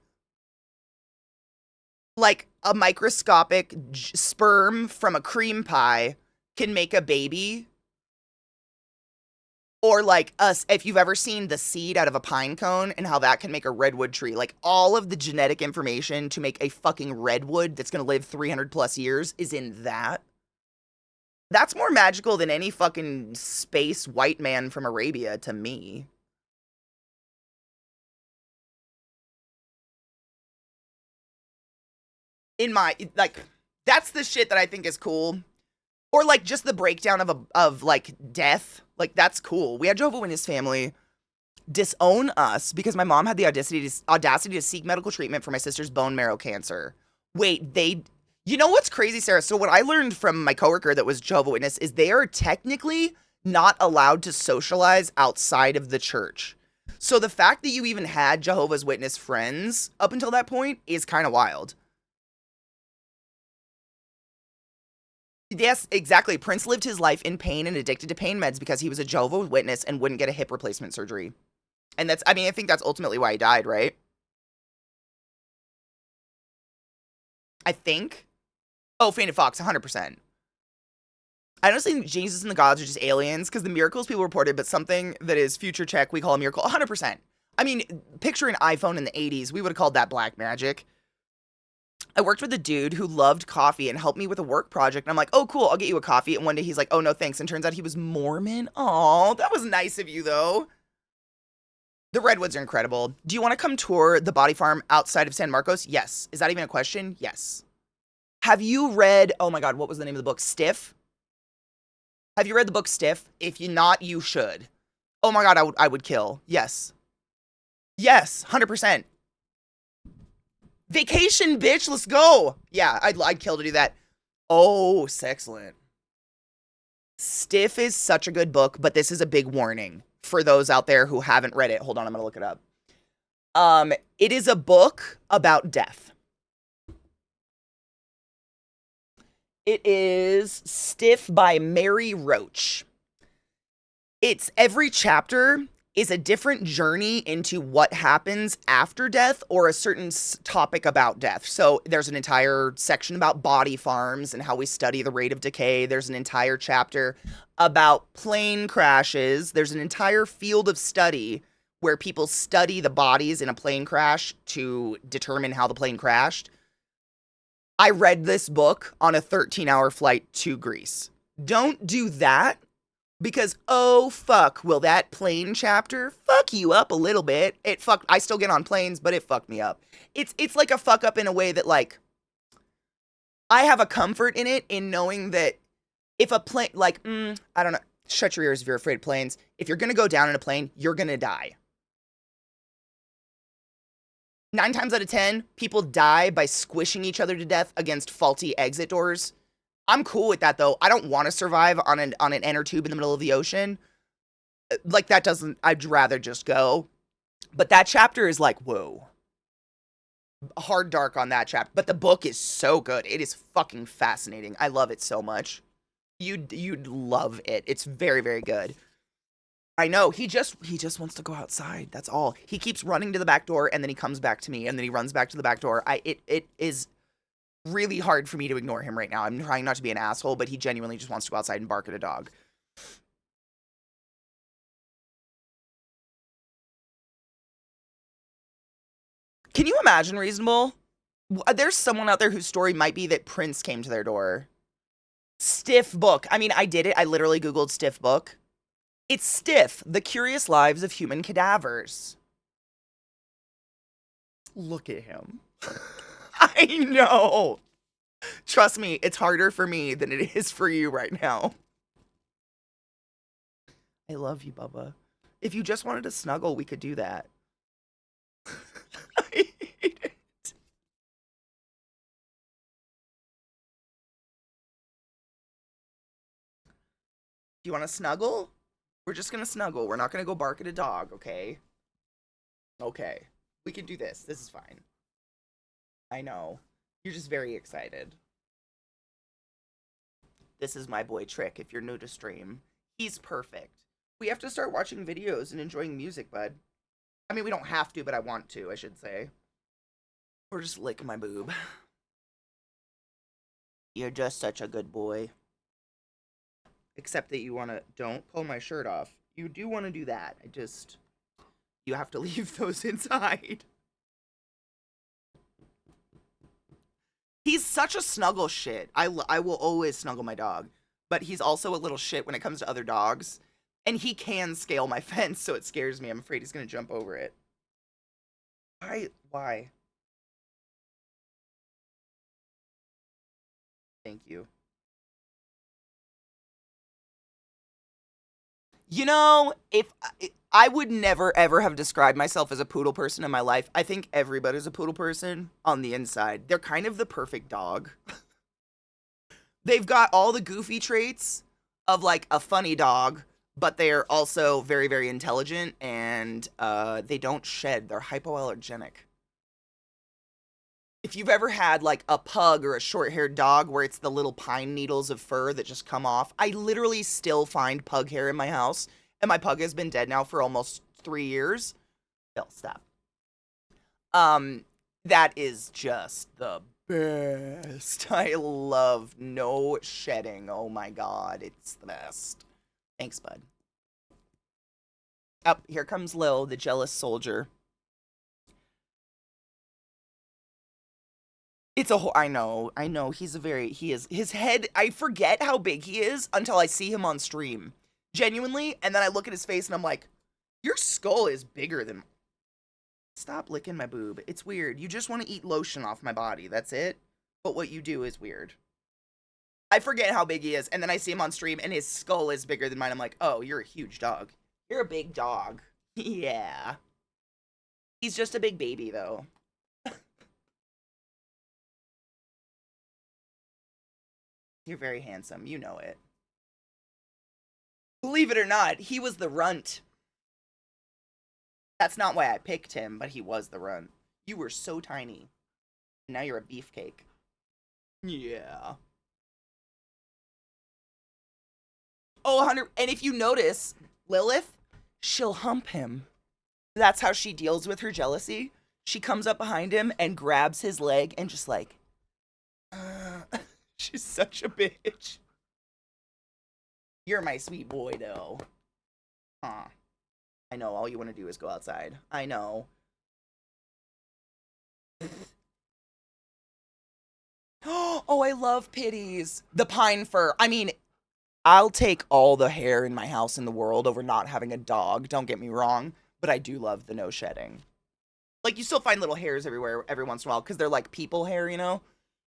Like a microscopic sperm from a cream pie can make a baby. Or like us, if you've ever seen the seed out of a pine cone and how that can make a redwood tree, like all of the genetic information to make a fucking redwood that's gonna live 300 plus years is in that. That's more magical than any fucking space white man from Arabia to me. in my like that's the shit that I think is cool. Or like just the breakdown of like death. Like that's cool. We had Jehovah's Witness family disown us because my mom had the audacity to seek medical treatment for my sister's bone marrow cancer. Wait, they you know what's crazy, Sarah? So what I learned from my coworker that was Jehovah's Witness is they are technically not allowed to socialize outside of the church. So the fact that you even had Jehovah's Witness friends up until that point is kind of wild. Yes, exactly. Prince lived his life in pain and addicted to pain meds because he was a Jehovah's Witness and wouldn't get a hip replacement surgery. And that's, I mean, I think that's ultimately why he died, right? I think. Oh, Fainted Fox, 100%. I don't think Jesus and the gods are just aliens because the miracles people reported, but something that is future check, we call a miracle, 100%. I mean, picture an iPhone in the 80s, we would have called that black magic. I worked with a dude who loved coffee and helped me with a work project. And I'm like, oh, cool, I'll get you a coffee. And one day he's like, oh, no, thanks. And turns out he was Mormon. Oh, that was nice of you, though. The redwoods are incredible. Do you want to come tour the body farm outside of San Marcos? Yes. Is that even a question? Yes. Have you read, oh my God, what was the name of the book? Stiff? Have you read the book Stiff? If you not, you should. Oh my God, I would kill. Yes. Yes, 100%. Vacation, bitch, let's go. Yeah, I'd kill to do that. Oh, excellent. Stiff is such a good book, but this is a big warning for those out there who haven't read it. Hold on, I'm gonna look it up. It is a book about death. It is Stiff by Mary Roach. It's every chapter is a different journey into what happens after death or a certain topic about death. So there's an entire section about body farms and how we study the rate of decay. There's an entire chapter about plane crashes. There's an entire field of study where people study the bodies in a plane crash to determine how the plane crashed. I read this book on a 13-hour flight to Greece. Don't do that because, oh, fuck, will that plane chapter fuck you up a little bit? I still get on planes, but it fucked me up. It's like a fuck up in a way that, like, I have a comfort in it in knowing that if a plane, like, I don't know, shut your ears if you're afraid of planes. If you're gonna go down in a plane, you're gonna die. 9 times out of 10, people die by squishing each other to death against faulty exit doors. I'm cool with that though. I don't want to survive on an inner tube in the middle of the ocean. Like that doesn't. I'd rather just go. But that chapter is like, whoa, hard dark on that chapter. But the book is so good. It is fucking fascinating. I love it so much. You'd love it. It's very very good. I know. He just wants to go outside. That's all. He keeps running to the back door and then he comes back to me and then he runs back to the back door. It is really hard for me to ignore him right now. I'm trying not to be an asshole, but he genuinely just wants to go outside and bark at a dog. Can you imagine reasonable? There's someone out there whose story might be that Prince came to their door. Stiff book. I mean, I did it. I literally Googled stiff book. It's Stiff, The Curious Lives of Human Cadavers. Look at him. I know. Trust me, it's harder for me than it is for you right now. I love you, Bubba. If you just wanted to snuggle, we could do that. I hate it. Do you want to snuggle? We're just gonna snuggle. We're not gonna go bark at a dog, okay? Okay. We can do this. This is fine. I know. You're just very excited. This is my boy Trick if you're new to stream. He's perfect. We have to start watching videos and enjoying music, bud. I mean, we don't have to, but I want to, I should say. Or just lick my boob. You're just such a good boy. Except that you want to... Don't pull my shirt off. You do want to do that. You have to leave those inside. He's such a snuggle shit. I will always snuggle my dog. But he's also a little shit when it comes to other dogs. And he can scale my fence, so it scares me. I'm afraid he's going to jump over it. Why? Thank you. You know, if I would never ever have described myself as a poodle person in my life. I think everybody's a poodle person on the inside. They're kind of the perfect dog. They've got all the goofy traits of like a funny dog, but they're also very, very intelligent and they don't shed. They're hypoallergenic. If you've ever had like a pug or a short haired dog where it's the little pine needles of fur that just come off, I literally still find pug hair in my house, and my pug has been dead now for almost 3 years. Bill, stop. Um, that is just the best. I love no shedding. Oh my god, it's the best. Thanks, bud. Up here comes Lil, the jealous soldier. It's a I know. He is his head. I forget how big he is until I see him on stream, genuinely, and then I look at his face and I'm like, your skull is bigger than. Stop licking my boob. It's weird. You just want to eat lotion off my body. That's it. But what you do is weird. I forget how big he is, and then I see him on stream and his skull is bigger than mine. I'm like, oh, you're a huge dog. You're a big dog. Yeah. He's just a big baby though. You're very handsome. You know it. Believe it or not, he was the runt. That's not why I picked him, but he was the runt. You were so tiny. Now you're a beefcake. Yeah. Oh, 100. And if you notice, Lilith, she'll hump him. That's how she deals with her jealousy. She comes up behind him and grabs his leg and just like, she's such a bitch. You're my sweet boy, though. Huh. I know, all you want to do is go outside. I know. Oh, I love pitties. The pine fur. I mean, I'll take all the hair in my house in the world over not having a dog. Don't get me wrong. But I do love the no shedding. Like, you still find little hairs everywhere every once in a while because they're like people hair, you know?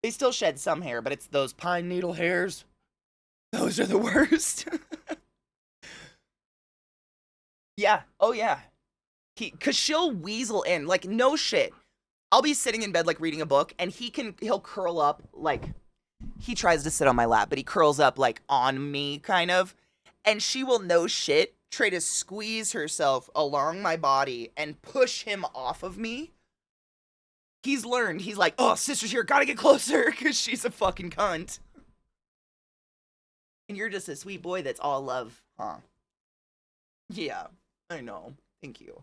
They still shed some hair, but it's those pine needle hairs. Those are the worst. Yeah. Oh, yeah. Cause she'll weasel in. Like, no shit. I'll be sitting in bed, like, reading a book, and he'll curl up, like, he tries to sit on my lap, but he curls up, like, on me, kind of. And she will, no shit, try to squeeze herself along my body and push him off of me. He's learned. He's like, oh, sister's here. Gotta get closer, because she's a fucking cunt. And you're just a sweet boy that's all love, huh? Yeah, I know. Thank you.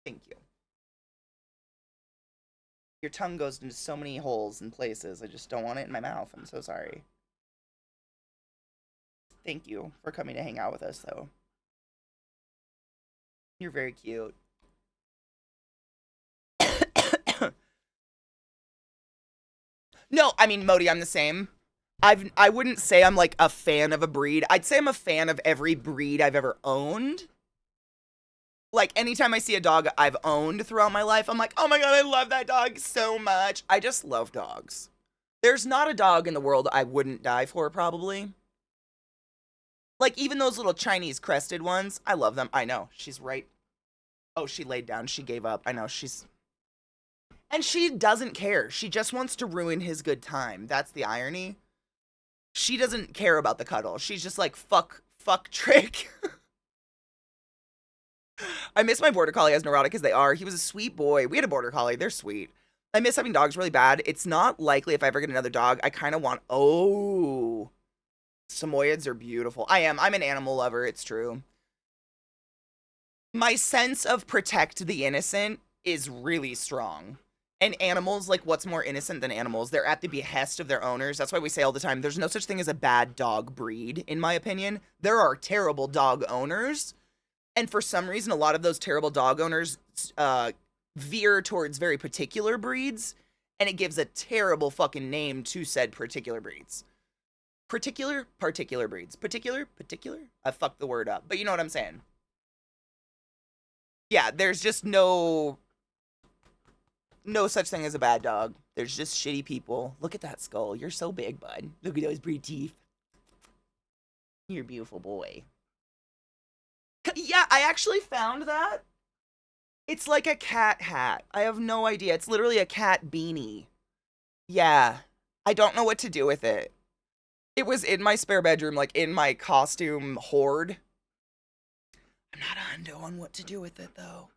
Thank you. Your tongue goes into so many holes and places. I just don't want it in my mouth. I'm so sorry. Thank you for coming to hang out with us, though. You're very cute. No, I mean, Modi, I'm the same. I wouldn't say I'm like a fan of a breed. I'd say I'm a fan of every breed I've ever owned. Like, anytime I see a dog I've owned throughout my life, I'm like, oh my god, I love that dog so much. I just love dogs. There's not a dog in the world I wouldn't die for, probably. Like, even those little Chinese crested ones, I love them. I know, she's right. Oh, she laid down. She gave up. I know, she's... And she doesn't care. She just wants to ruin his good time. That's the irony. She doesn't care about the cuddle. She's just like, fuck Trick. I miss my border collie, as neurotic as they are. He was a sweet boy. We had a border collie. They're sweet. I miss having dogs really bad. It's not likely if I ever get another dog. I kind of want... Oh. Samoyeds are beautiful. I'm an animal lover. It's true. My sense of protect the innocent is really strong. And animals, like, what's more innocent than animals? They're at the behest of their owners. That's why we say all the time, there's no such thing as a bad dog breed, in my opinion. There are terrible dog owners. And for some reason, a lot of those terrible dog owners veer towards very particular breeds. And it gives a terrible fucking name to said particular breeds. Particular breeds. Particular? I fucked the word up. But you know what I'm saying. Yeah, there's just no... no such thing as a bad dog. There's just shitty people. Look at that skull. You're so big, bud. Look at those pretty teeth. You're a beautiful boy. Yeah, I actually found that. It's like a cat hat. I have no idea. It's literally a cat beanie. Yeah. I don't know what to do with it. It was in my spare bedroom, like in my costume hoard. I'm not a hundo on what to do with it, though.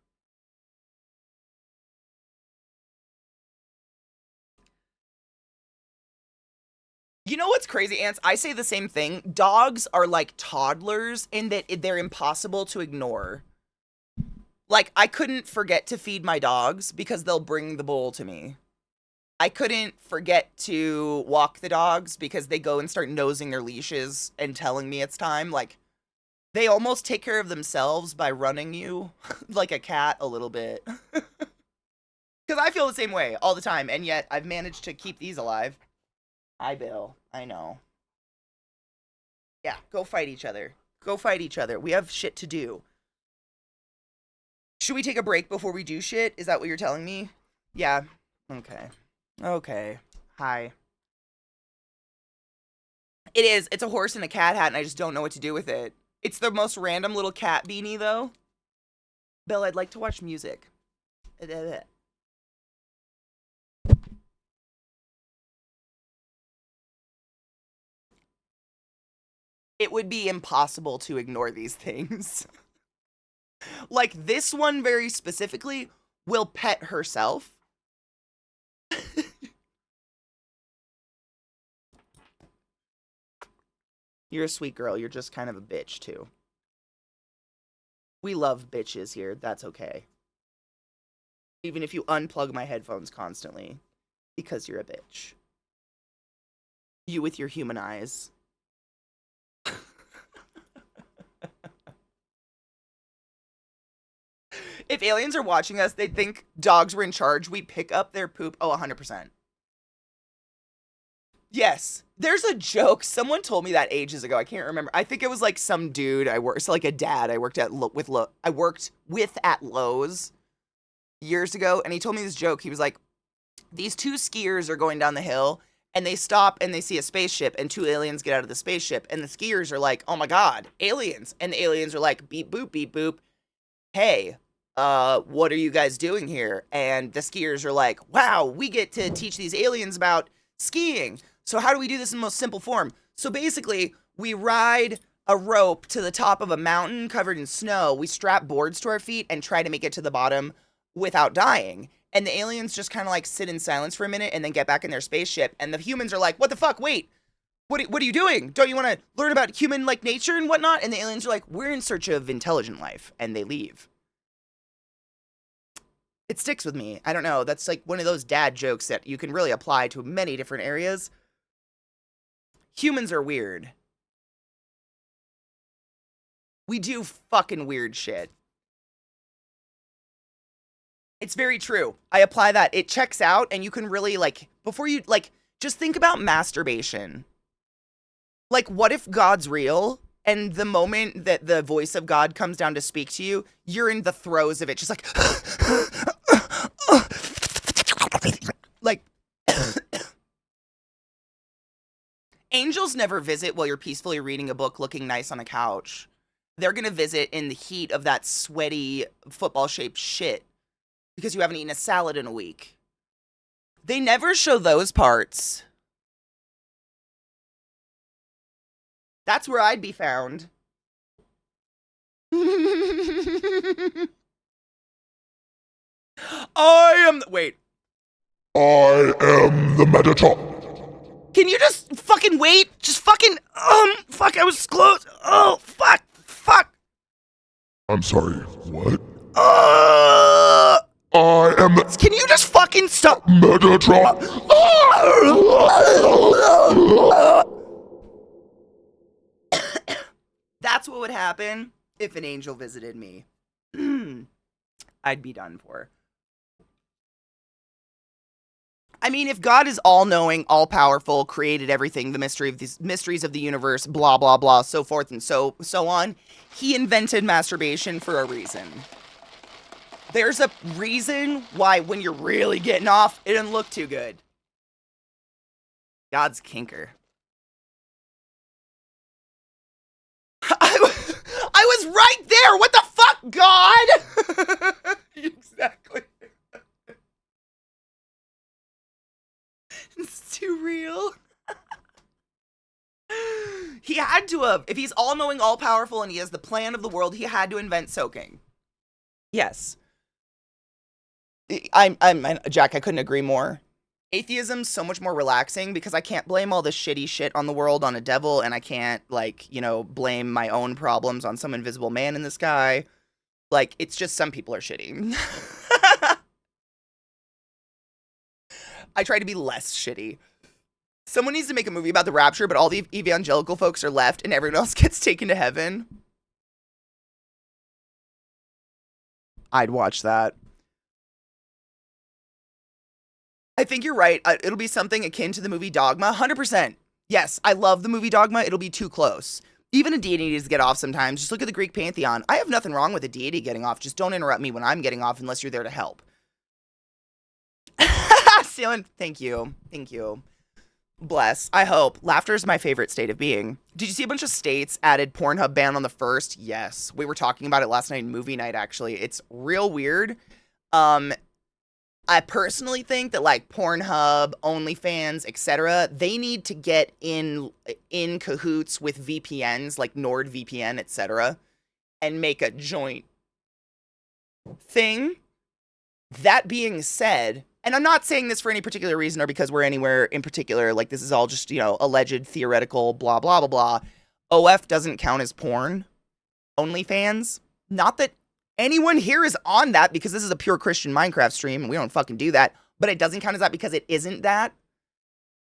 You know what's crazy, Ants? I say the same thing. Dogs are like toddlers in that they're impossible to ignore. Like, I couldn't forget to feed my dogs because they'll bring the bowl to me. I couldn't forget to walk the dogs because they go and start nosing their leashes and telling me it's time. Like, they almost take care of themselves by running you like a cat a little bit. Because I feel the same way all the time, and yet I've managed to keep these alive. Hi, Bill. I know. Yeah, go fight each other. Go fight each other. We have shit to do. Should we take a break before we do shit? Is that what you're telling me? Yeah. Okay. Okay. Hi. It is. It's a horse in a cat hat, and I just don't know what to do with it. It's the most random little cat beanie, though. Bill, I'd like to watch music. It would be impossible to ignore these things. Like, this one very specifically will pet herself. You're a sweet girl. You're just kind of a bitch, too. We love bitches here. That's okay. Even if you unplug my headphones constantly. Because you're a bitch. You with your human eyes. If aliens are watching us, they'd think dogs were in charge. We pick up their poop. Oh, 100%. Yes. There's a joke. Someone told me that ages ago. I can't remember. I think it was like some dude I worked, so like a dad I worked with at Lowe's years ago, and he told me this joke. He was like, these two skiers are going down the hill, and they stop and they see a spaceship, and two aliens get out of the spaceship, and the skiers are like, oh my god, aliens. And the aliens are like, beep boop, hey, what are you guys doing here? And the skiers are like, wow, we get to teach these aliens about skiing. So how do we do this in the most simple form? So basically, we ride a rope to the top of a mountain covered in snow. We strap boards to our feet and try to make it to the bottom without dying. And the aliens just kind of like sit in silence for a minute and then get back in their spaceship. And the humans are like, what the fuck? Wait, what are you doing? Don't you want to learn about human like nature and whatnot? And the aliens are like, we're in search of intelligent life. And they leave. It sticks with me. I don't know. That's like one of those dad jokes that you can really apply to many different areas. Humans are weird. We do fucking weird shit. It's very true. I apply that. It checks out, and you can really, like, before you, like, just think about masturbation. Like, what if God's real, and the moment that the voice of God comes down to speak to you, you're in the throes of it, just like, like, angels never visit while you're peacefully reading a book looking nice on a couch. They're gonna visit in the heat of that sweaty, football-shaped shit because you haven't eaten a salad in a week. They never show those parts. That's where I'd be found. Wait. I am the Metatron. Can you just fucking wait? Just fucking, fuck, I was close. Oh, fuck. I'm sorry, what? I am the Can you just fucking stop? Metatron. That's what would happen if an angel visited me. I'd be done for. I mean, if God is all-knowing, all-powerful, created everything, the mysteries of the universe, blah, blah, blah, so forth and so on, he invented masturbation for a reason. There's a reason why when you're really getting off, it doesn't look too good. God's kinker. I was right there. What the fuck, God? Exactly. It's too real. He had to have. If he's all-knowing, all-powerful, and he has the plan of the world, he had to invent soaking. Yes. I'm Jack, I couldn't agree more. Atheism's so much more relaxing because I can't blame all the shitty shit on the world on a devil, and I can't, like, you know, blame my own problems on some invisible man in the sky. Like, it's just some people are shitty. I try to be less shitty. Someone needs to make a movie about the rapture, but all the evangelical folks are left and everyone else gets taken to heaven. I'd watch that. I think you're right. It'll be something akin to the movie Dogma. 100%. Yes, I love the movie Dogma. It'll be too close. Even a deity needs to get off sometimes. Just look at the Greek pantheon. I have nothing wrong with a deity getting off. Just don't interrupt me when I'm getting off unless you're there to help. Ceiling, thank you. Thank you. Bless. I hope. Laughter is my favorite state of being. Did you see a bunch of states added Pornhub ban on the 1st? Yes. We were talking about it last night in movie night, actually. It's real weird. I personally think that, like, Pornhub, OnlyFans, etc., they need to get in cahoots with VPNs, like NordVPN, etc., and make a joint thing. That being said, and I'm not saying this for any particular reason or because we're anywhere in particular, like, this is all just, you know, alleged, theoretical, blah, blah, blah, blah. OF doesn't count as porn. OnlyFans. Not that anyone here is on that because this is a pure Christian Minecraft stream and we don't fucking do that, but it doesn't count as that because it isn't that.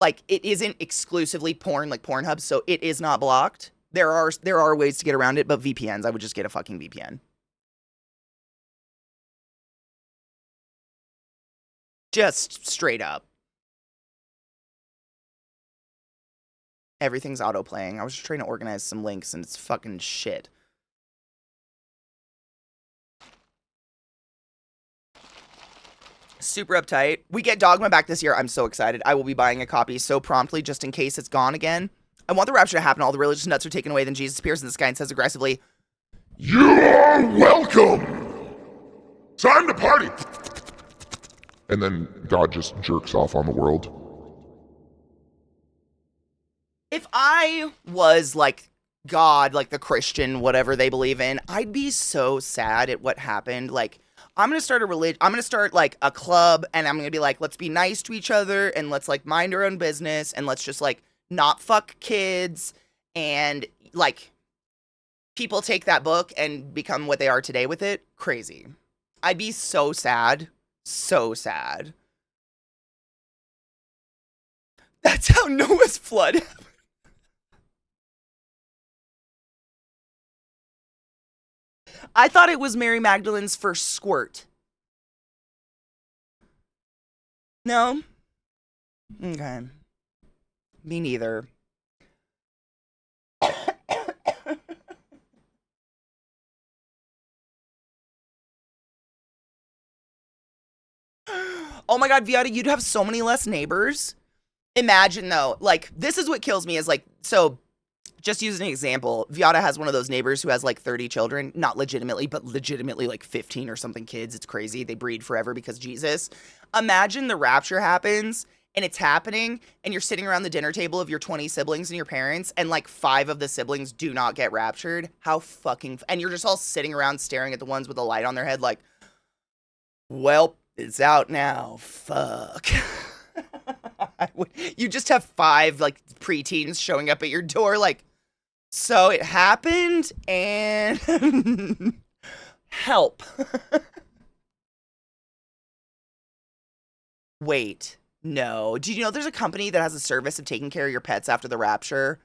Like, it isn't exclusively porn like Pornhub, so it is not blocked. There are ways to get around it, but VPNs, I would just get a fucking VPN. Just straight up. Everything's auto-playing. I was just trying to organize some links and it's fucking shit. Super uptight. We get Dogma back this year. I'm so excited. I will be buying a copy so promptly just in case it's gone again. I want the rapture to happen. All the religious nuts are taken away. Then Jesus appears in the sky and says aggressively, You are welcome! Time to party! And then God just jerks off on the world. if I was like God, like the Christian, whatever they believe in, I'd be so sad at what happened. Like, I'm gonna start a religion. I'm gonna start like a club, and I'm gonna be like, let's be nice to each other, and let's like mind our own business, and let's just like not fuck kids, and like people take that book and become what they are today with it. Crazy. I'd be so sad, so sad. That's how Noah's flood happened. I thought it was Mary Magdalene's first squirt. No? Okay. Me neither. Oh my god, Viata, you'd have so many less neighbors. Imagine though, like, this is what kills me is like, so just use an example. Viata has one of those neighbors who has like 30 children, not legitimately, but legitimately like 15 or something kids. It's crazy. They breed forever because Jesus. Imagine the rapture happens and it's happening and you're sitting around the dinner table of your 20 siblings and your parents and like 5 of the siblings do not get raptured. How fucking, and you're just all sitting around staring at the ones with a light on their head like, well, it's out now. Fuck. You just have 5 like preteens showing up at your door like, so it happened and help. Wait, no. Did you know there's a company that has a service of taking care of your pets after the rapture?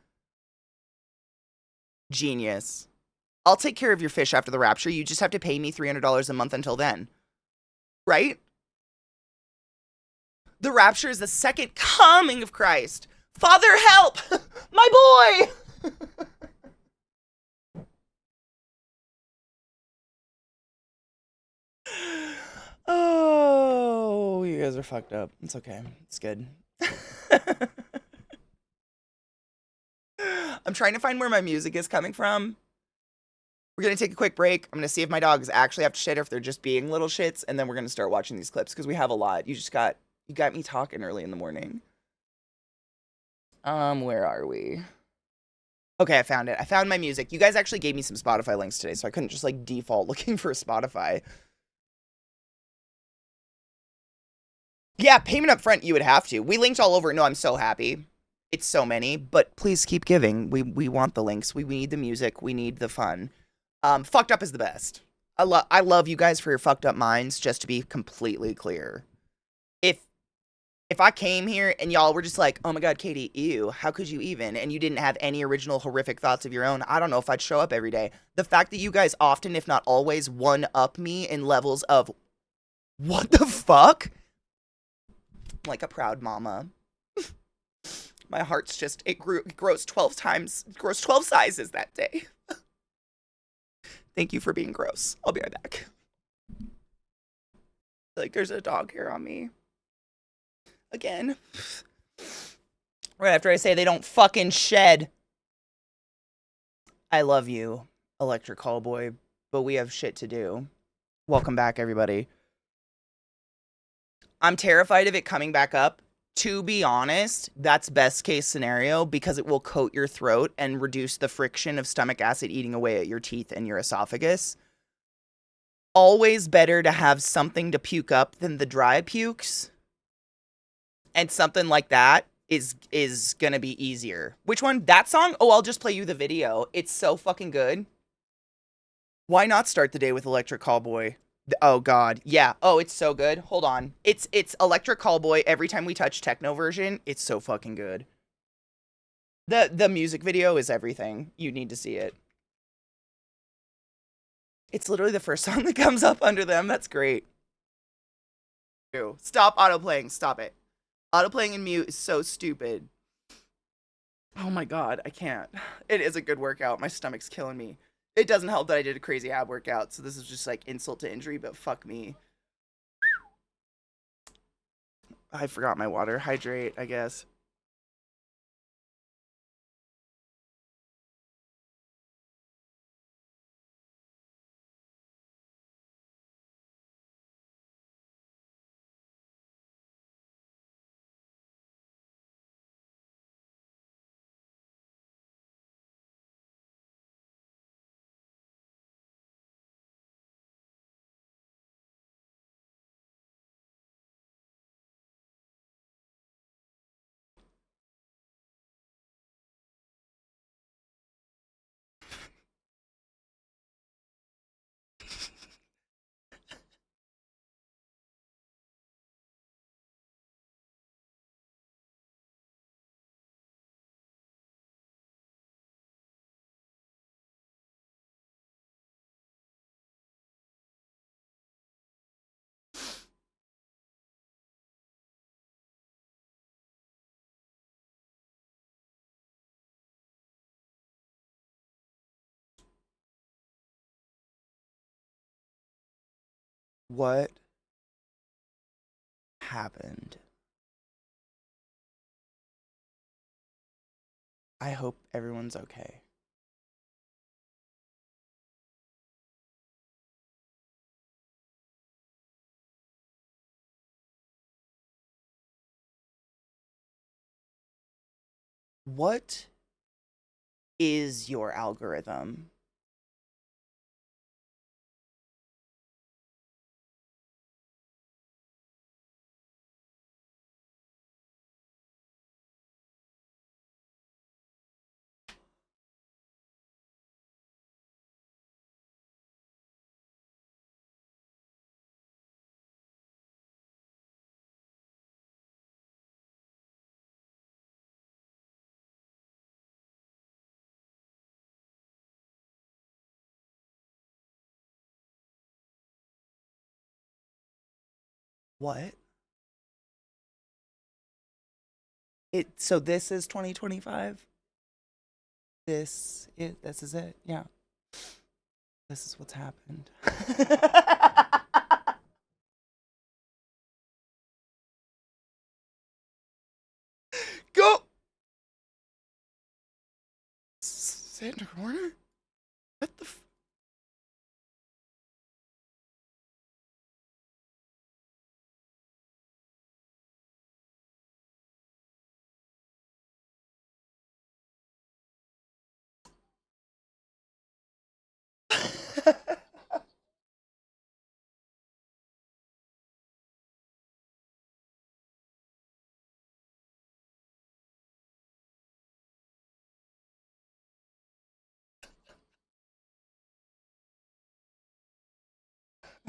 Genius. I'll take care of your fish after the rapture. You just have to pay me $300 a month until then. Right? The rapture is the second coming of Christ. Father, help! My boy! You guys are fucked up. It's okay. It's good. I'm trying to find where my music is coming from. We're gonna take a quick break. I'm gonna see if my dogs actually have to shit or if they're just being little shits, and then we're gonna start watching these clips because we have a lot. You got me talking early in the morning. Where are we? Okay, I found it. I found my music. You guys actually gave me some Spotify links today, so I couldn't just like default looking for Spotify. Yeah, payment up front, you would have to. We linked all over. No, I'm so happy. It's so many, but please keep giving. We want the links. We need the music. We need the fun. Fucked up is the best. I love you guys for your fucked up minds, just to be completely clear. If if I came here and y'all were just like, oh my god, Katie, ew, how could you even? And you didn't have any original horrific thoughts of your own, I don't know if I'd show up every day. The fact that you guys often, if not always, one up me in levels of what the fuck? Like a proud mama. My heart's just, it grows 12 times, it grows 12 sizes that day. Thank you for being gross. I'll be right back. Like, there's a dog hair on me. Again. Right after I say they don't fucking shed. I love you, Electric Callboy, but we have shit to do. Welcome back, everybody. I'm terrified of it coming back up. To be honest, that's best case scenario because it will coat your throat and reduce the friction of stomach acid eating away at your teeth and your esophagus. Always better to have something to puke up than the dry pukes. And something like that is gonna be easier. Which one? That song? Oh, I'll just play you the video. It's so fucking good. Why not start the day with Electric Callboy? Oh god, yeah. Oh, it's so good. Hold on. It's Electric Callboy every time we touch techno version. It's so fucking good. The music video is everything. You need to see it. It's literally the first song that comes up under them. That's great. Stop autoplaying. Stop it. Autoplaying and mute is so stupid. Oh my god, I can't. It is a good workout. My stomach's killing me. It doesn't help that I did a crazy ab workout, so this is just like insult to injury, but fuck me. I forgot my water. Hydrate, I guess. What happened? I hope everyone's okay. What is your algorithm? What? So this is 2025? This is it. Yeah. This is what's happened. Sit in a corner? What the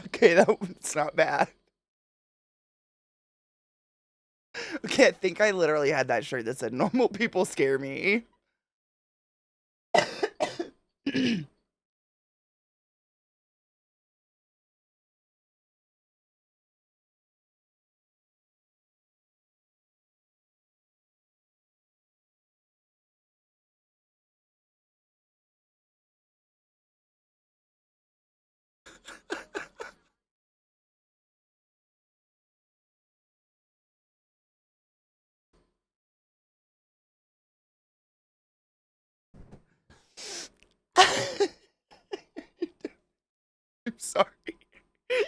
Okay, that's not bad. Okay, I think I literally had that shirt that said normal people scare me. I'm sorry.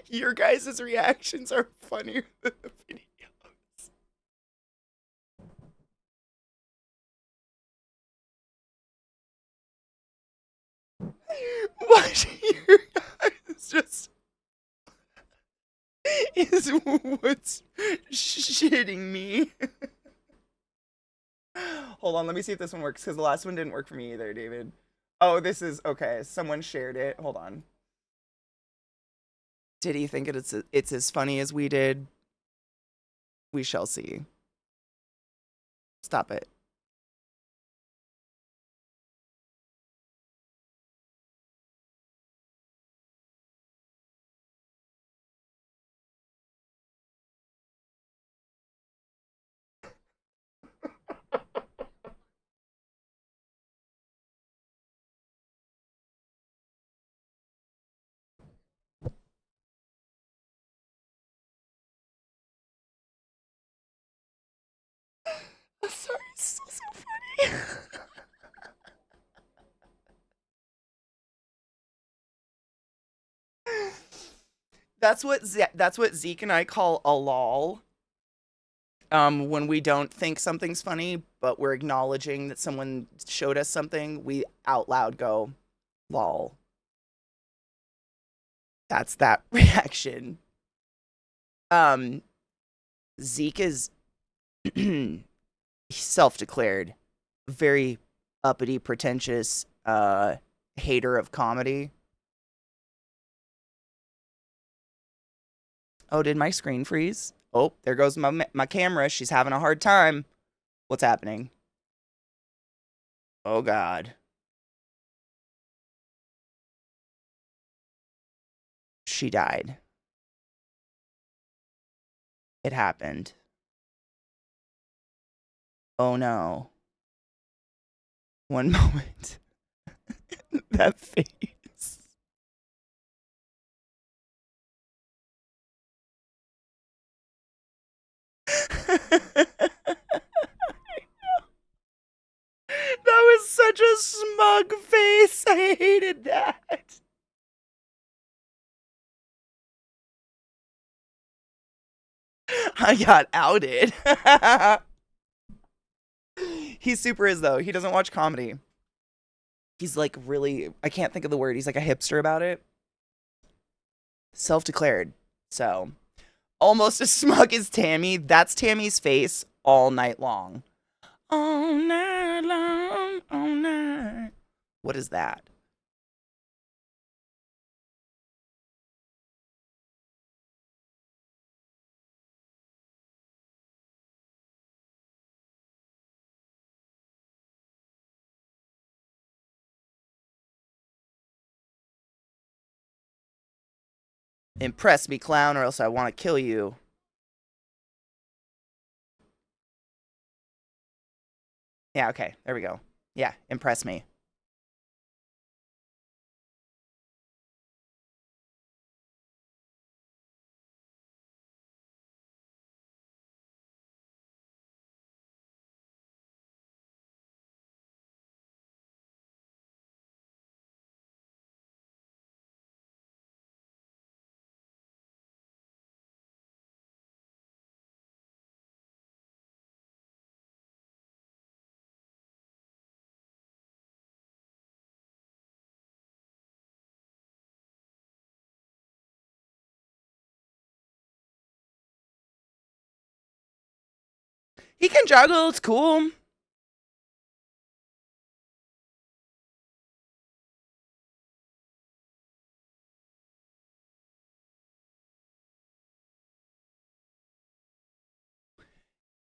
Your guys' reactions are funnier than the videos. What your guys just is what's shitting me. Hold on, let me see if this one works because the last one didn't work for me either, David. Oh, this is okay. Someone shared it. Hold on. Did he think it's as funny as we did? We shall see. Stop it. I'm sorry, it's still so funny. That's what Zeke and I call a lol. When we don't think something's funny, but we're acknowledging that someone showed us something, we out loud go, lol. That's that reaction. Um, Zeke is self-declared very uppity, pretentious, hater of comedy. Oh, did my screen freeze? Oh, there goes my camera. She's having a hard time. What's happening? Oh God. She died. It happened. Oh no. One moment. That face. That was such a smug face. I hated that. I got outed. He super is though. He doesn't watch comedy. He's like really, I can't think of the word. He's like a hipster about it. Self-declared. So, almost as smug as Tammy. That's Tammy's face all night long. All night long, all night. What is that? Impress me, clown, or else I want to kill you. Yeah, okay. There we go. Yeah, impress me. He can juggle. It's cool.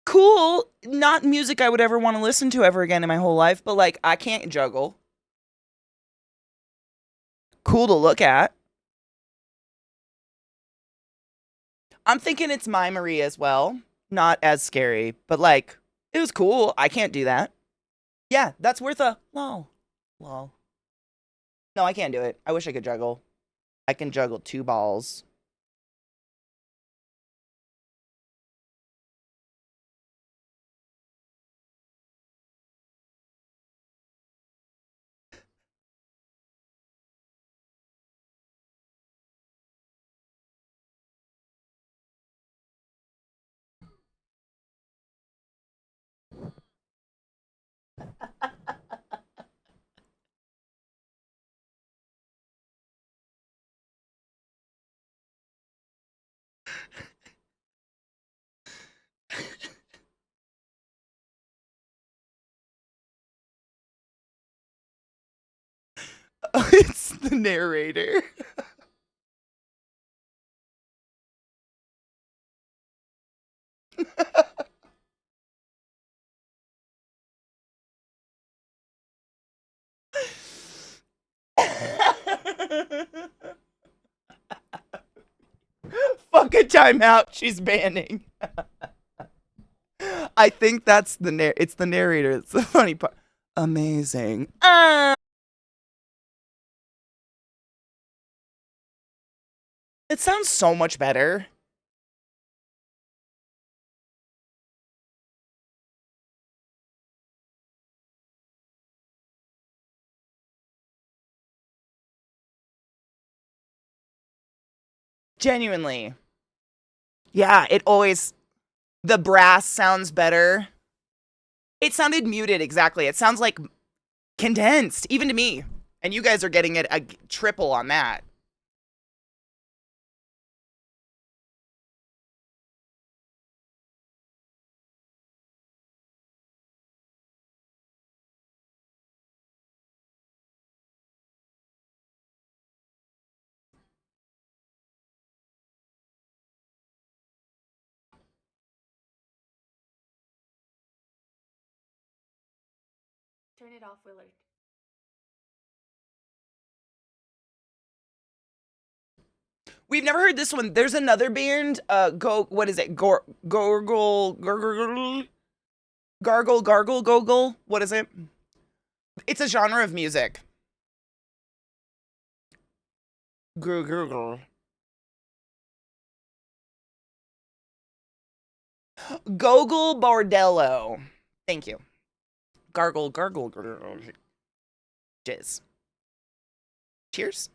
Cool. Not music I would ever want to listen to ever again in my whole life, but like I can't juggle. Cool to look at. I'm thinking it's mimery as well. Not as scary, but like it was cool. I can't do that. Yeah, that's worth a lol. Lol. No, I can't do it. I wish I could juggle. I can juggle two balls. It's the narrator. Fuck a timeout. She's banning. I think that's it's the narrator. It's the funny part. Amazing. It sounds so much better. Genuinely. Yeah, it always the brass sounds better. It sounded muted exactly. It sounds like condensed even to me. And you guys are getting it a triple on that. Turn it off, Willard. We've never heard this one. There's another band. What is it? Gargle, Goggle. What is it? It's a genre of music. Gurgle. Gogol Bordello. Thank you. Gargle, jizz. Cheers.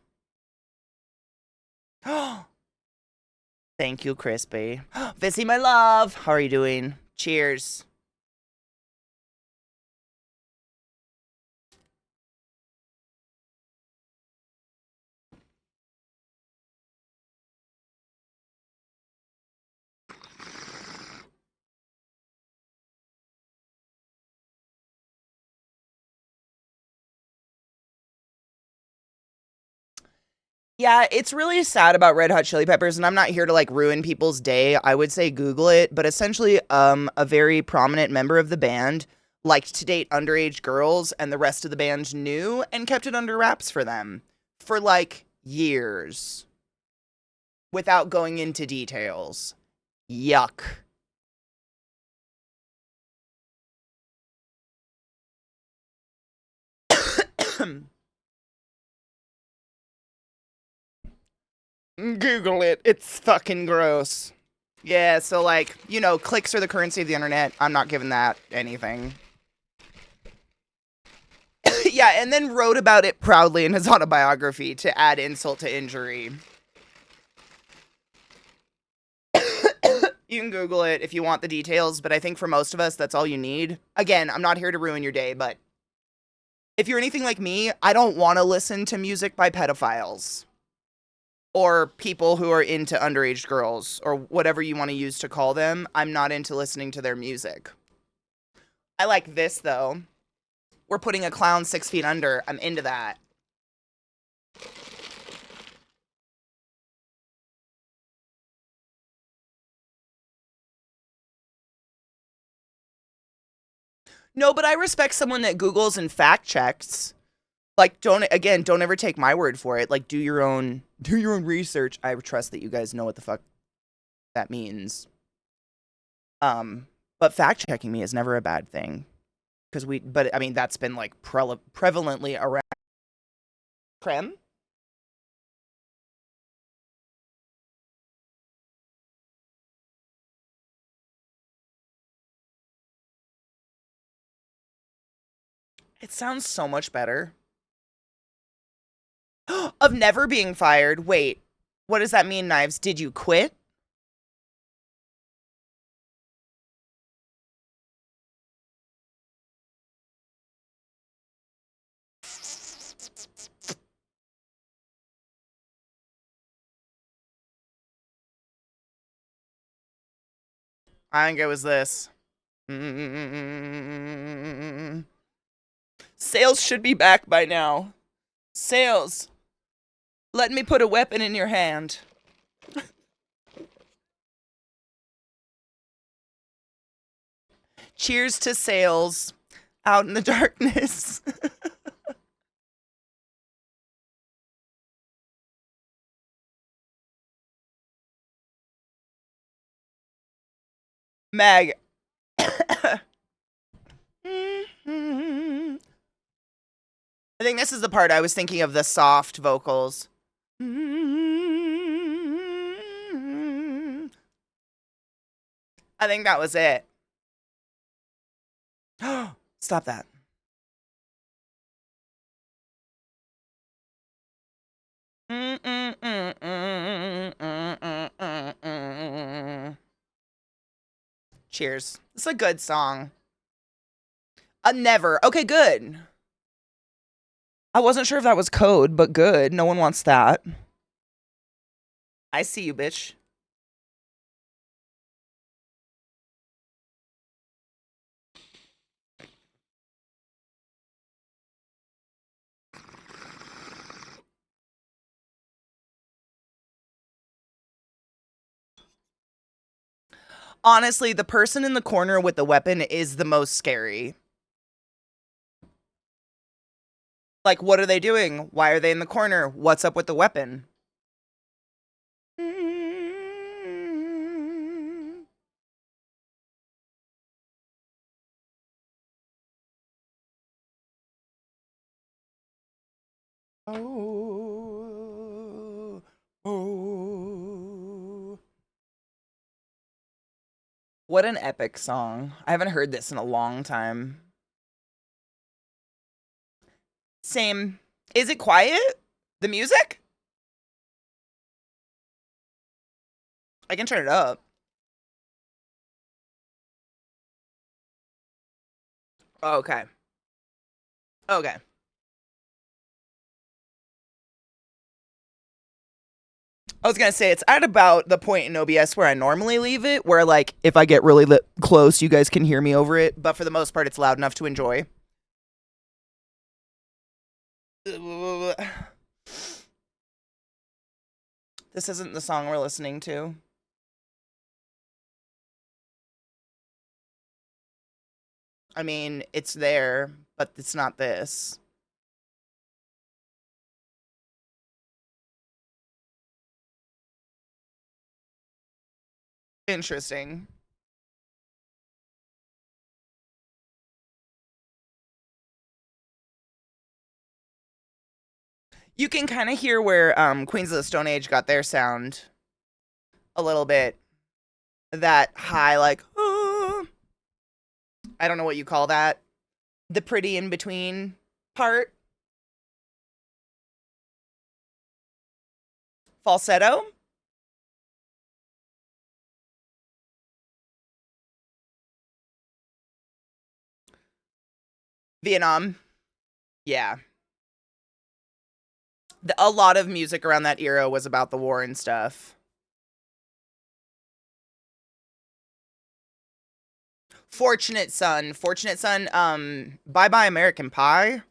Thank you, Crispy. Vissy, my love. How are you doing? Cheers. Yeah, it's really sad about Red Hot Chili Peppers, and I'm not here to like ruin people's day. I would say Google it, but essentially, a very prominent member of the band liked to date underage girls, and the rest of the band knew and kept it under wraps for them for like years without going into details. Yuck. Google it. It's fucking gross. Yeah, so like, clicks are the currency of the internet. I'm not giving that anything. Yeah, and then wrote about it proudly in his autobiography to add insult to injury. You can Google it if you want the details, but I think for most of us, that's all you need. Again, I'm not here to ruin your day, but if you're anything like me, I don't want to listen to music by pedophiles or people who are into underage girls or whatever you want to use to call them. I'm not into listening to their music. I like this though. We're putting a clown 6 feet under. I'm into that. No, but I respect someone that Googles and fact checks. Like, don't ever take my word for it. Like, do your own research. I trust that you guys know what the fuck that means. But fact checking me is never a bad thing. But I mean, that's been like prevalently around. Creme? It sounds so much better. Of never being fired. Wait, what does that mean, Knives? Did you quit? I think it was this. Sales should be back by now. Sales, let me put a weapon in your hand. Cheers to sales out in the darkness. Mag. I think this is the part I was thinking of, the soft vocals. I think that was it. Stop that. Cheers. It's a good song. Never. Okay, good. I wasn't sure if that was code, but good. No one wants that. I see you, bitch. Honestly, the person in the corner with the weapon is the most scary. Like, what are they doing? Why are they in the corner? What's up with the weapon? Oh, oh. What an epic song. I haven't heard this in a long time. Same. Is it quiet? The music? I can turn it up. Okay. Okay. I was gonna say it's at about the point in OBS where I normally leave it, where like if I get really close, you guys can hear me over it. But for the most part, it's loud enough to enjoy. This isn't the song we're listening to. I mean, it's there, but it's not this. Interesting. You can kind of hear where Queens of the Stone Age got their sound a little bit. That high, like, I don't know what you call that. The pretty in between part. Falsetto. Vietnam. Yeah. A lot of music around that era was about the war and stuff. Fortunate Son. Fortunate Son. Bye Bye American Pie.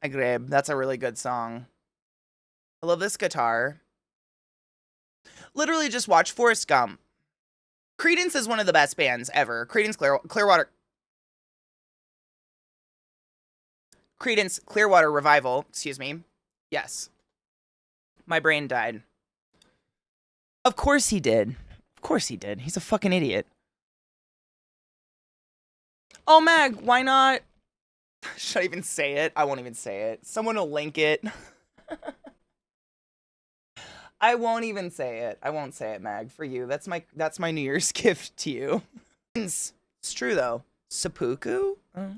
I agree. That's a really good song. I love this guitar. Literally just watch Forrest Gump. Credence is one of the best bands ever. Clearwater Revival, excuse me. Yes. My brain died. Of course he did. Of course he did. He's a fucking idiot. Oh, Mag, why not? Should I even say it? I won't even say it. Someone will link it. I won't even say it. I won't say it, Mag, for you. That's my New Year's gift to you. It's true though. Seppuku? Oh.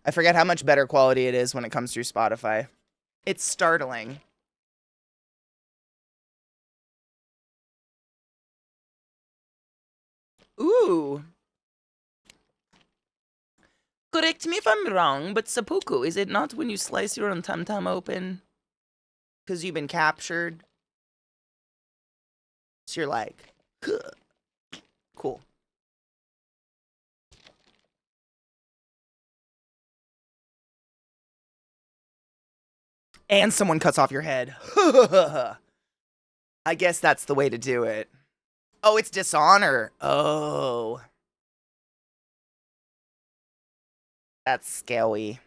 I forget how much better quality it is when it comes through Spotify. It's startling. Ooh. Correct me if I'm wrong, but seppuku, is it not when you slice your own tum-tum open? Because you've been captured? So you're like, huh. Cool. And someone cuts off your head. I guess that's the way to do it. Oh, it's dishonor. Oh. That's scary.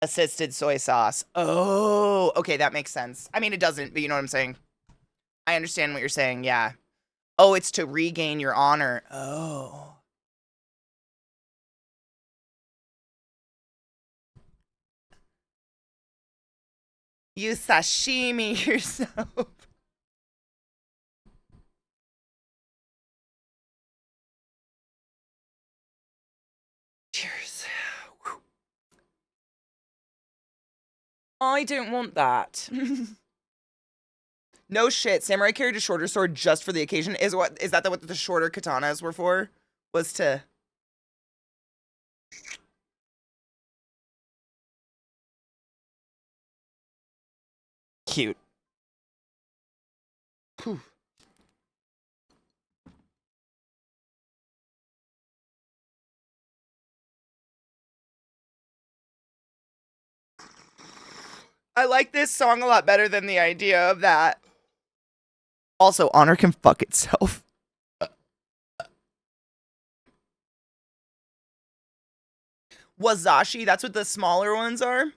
Assisted soy sauce. Oh, okay, that makes sense. I mean, it doesn't, but you know what I'm saying. I understand what you're saying, yeah. Oh, it's to regain your honor. Oh. You sashimi yourself. Cheers. I don't want that. No shit. Samurai carried a shorter sword just for the occasion. Is that what the shorter katanas were for? Was to cute. Whew. I like this song a lot better than the idea of that. Also, honor can fuck itself. Wazashi, that's what the smaller ones are.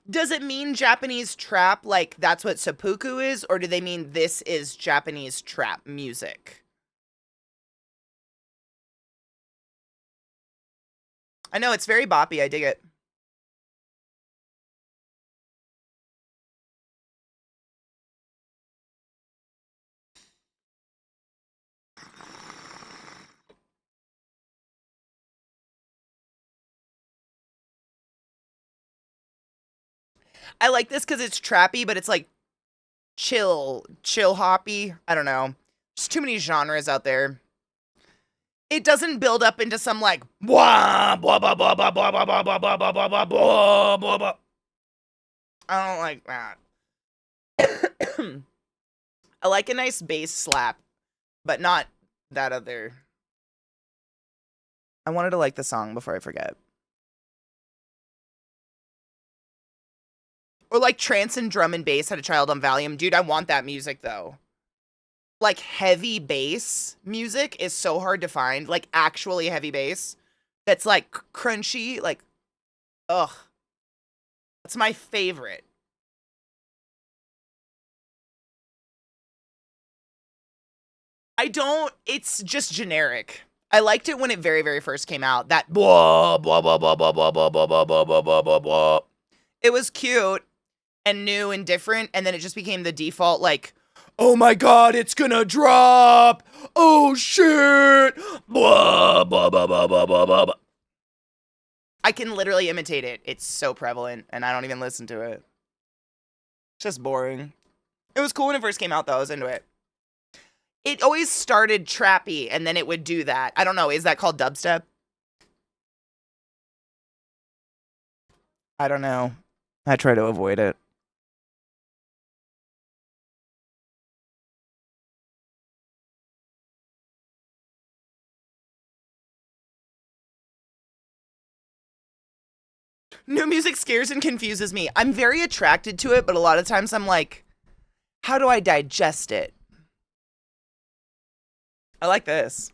Does it mean Japanese trap like that's what seppuku is, or do they mean this is Japanese trap music? I know, it's very boppy, I dig it. I like this because it's trappy, but it's like chill hoppy. I don't know. There's too many genres out there. It doesn't build up into some like blah blah blah blah blah blah blah blah blah blah blah blah blah blah blah blah. I don't like that. I like a nice bass slap, but not that other. I wanted to like the song before I forget. Or like trance and drum and bass had a child on Valium. Dude, I want that music though. Like heavy bass music is so hard to find. Like actually heavy bass. That's like crunchy. Like, ugh. That's my favorite. It's just generic. I liked it when it very, very first came out. That blah, blah, blah, blah, blah, blah, blah, blah, blah, blah, blah, blah, blah, blah. It was cute and new and different, and then it just became the default, like, oh my god, it's gonna drop! Oh shit! Blah, blah, blah, blah, blah, blah, blah, blah. I can literally imitate it. It's so prevalent, and I don't even listen to it. It's just boring. It was cool when it first came out, though. I was into it. It always started trappy and then it would do that. I don't know. Is that called dubstep? I don't know. I try to avoid it. New music scares and confuses me. I'm very attracted to it, but a lot of times I'm like, how do I digest it? I like this.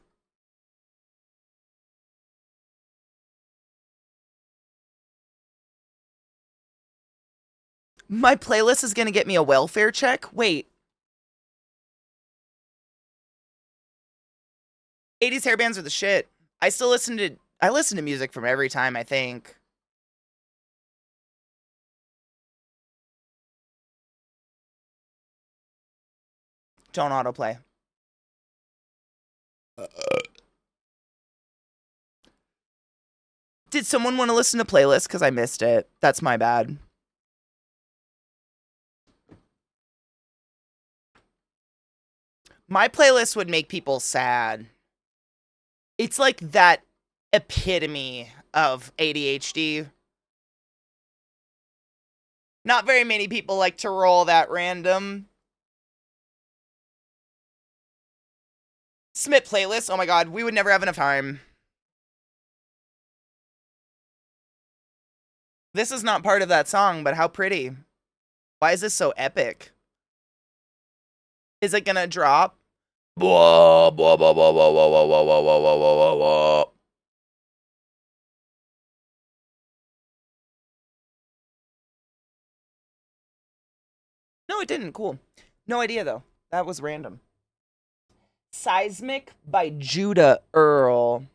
My playlist is going to get me a welfare check. Wait. 80s hair bands are the shit. I listen to music from every time, I think. Don't autoplay. Did someone want to listen to playlist? Because I missed it. That's my bad. My playlist would make people sad. It's like that epitome of ADHD. Not very many people like to roll that random. Smith playlist. Oh my god, we would never have enough time. This is not part of that song, but how pretty. Why is this so epic? Is it gonna drop? Blah, blah, blah, blah, blah, blah, blah, blah, blah, blah, blah, blah, blah. No, it didn't. Cool. No idea, though. That was random. Seismic by Judah Earl.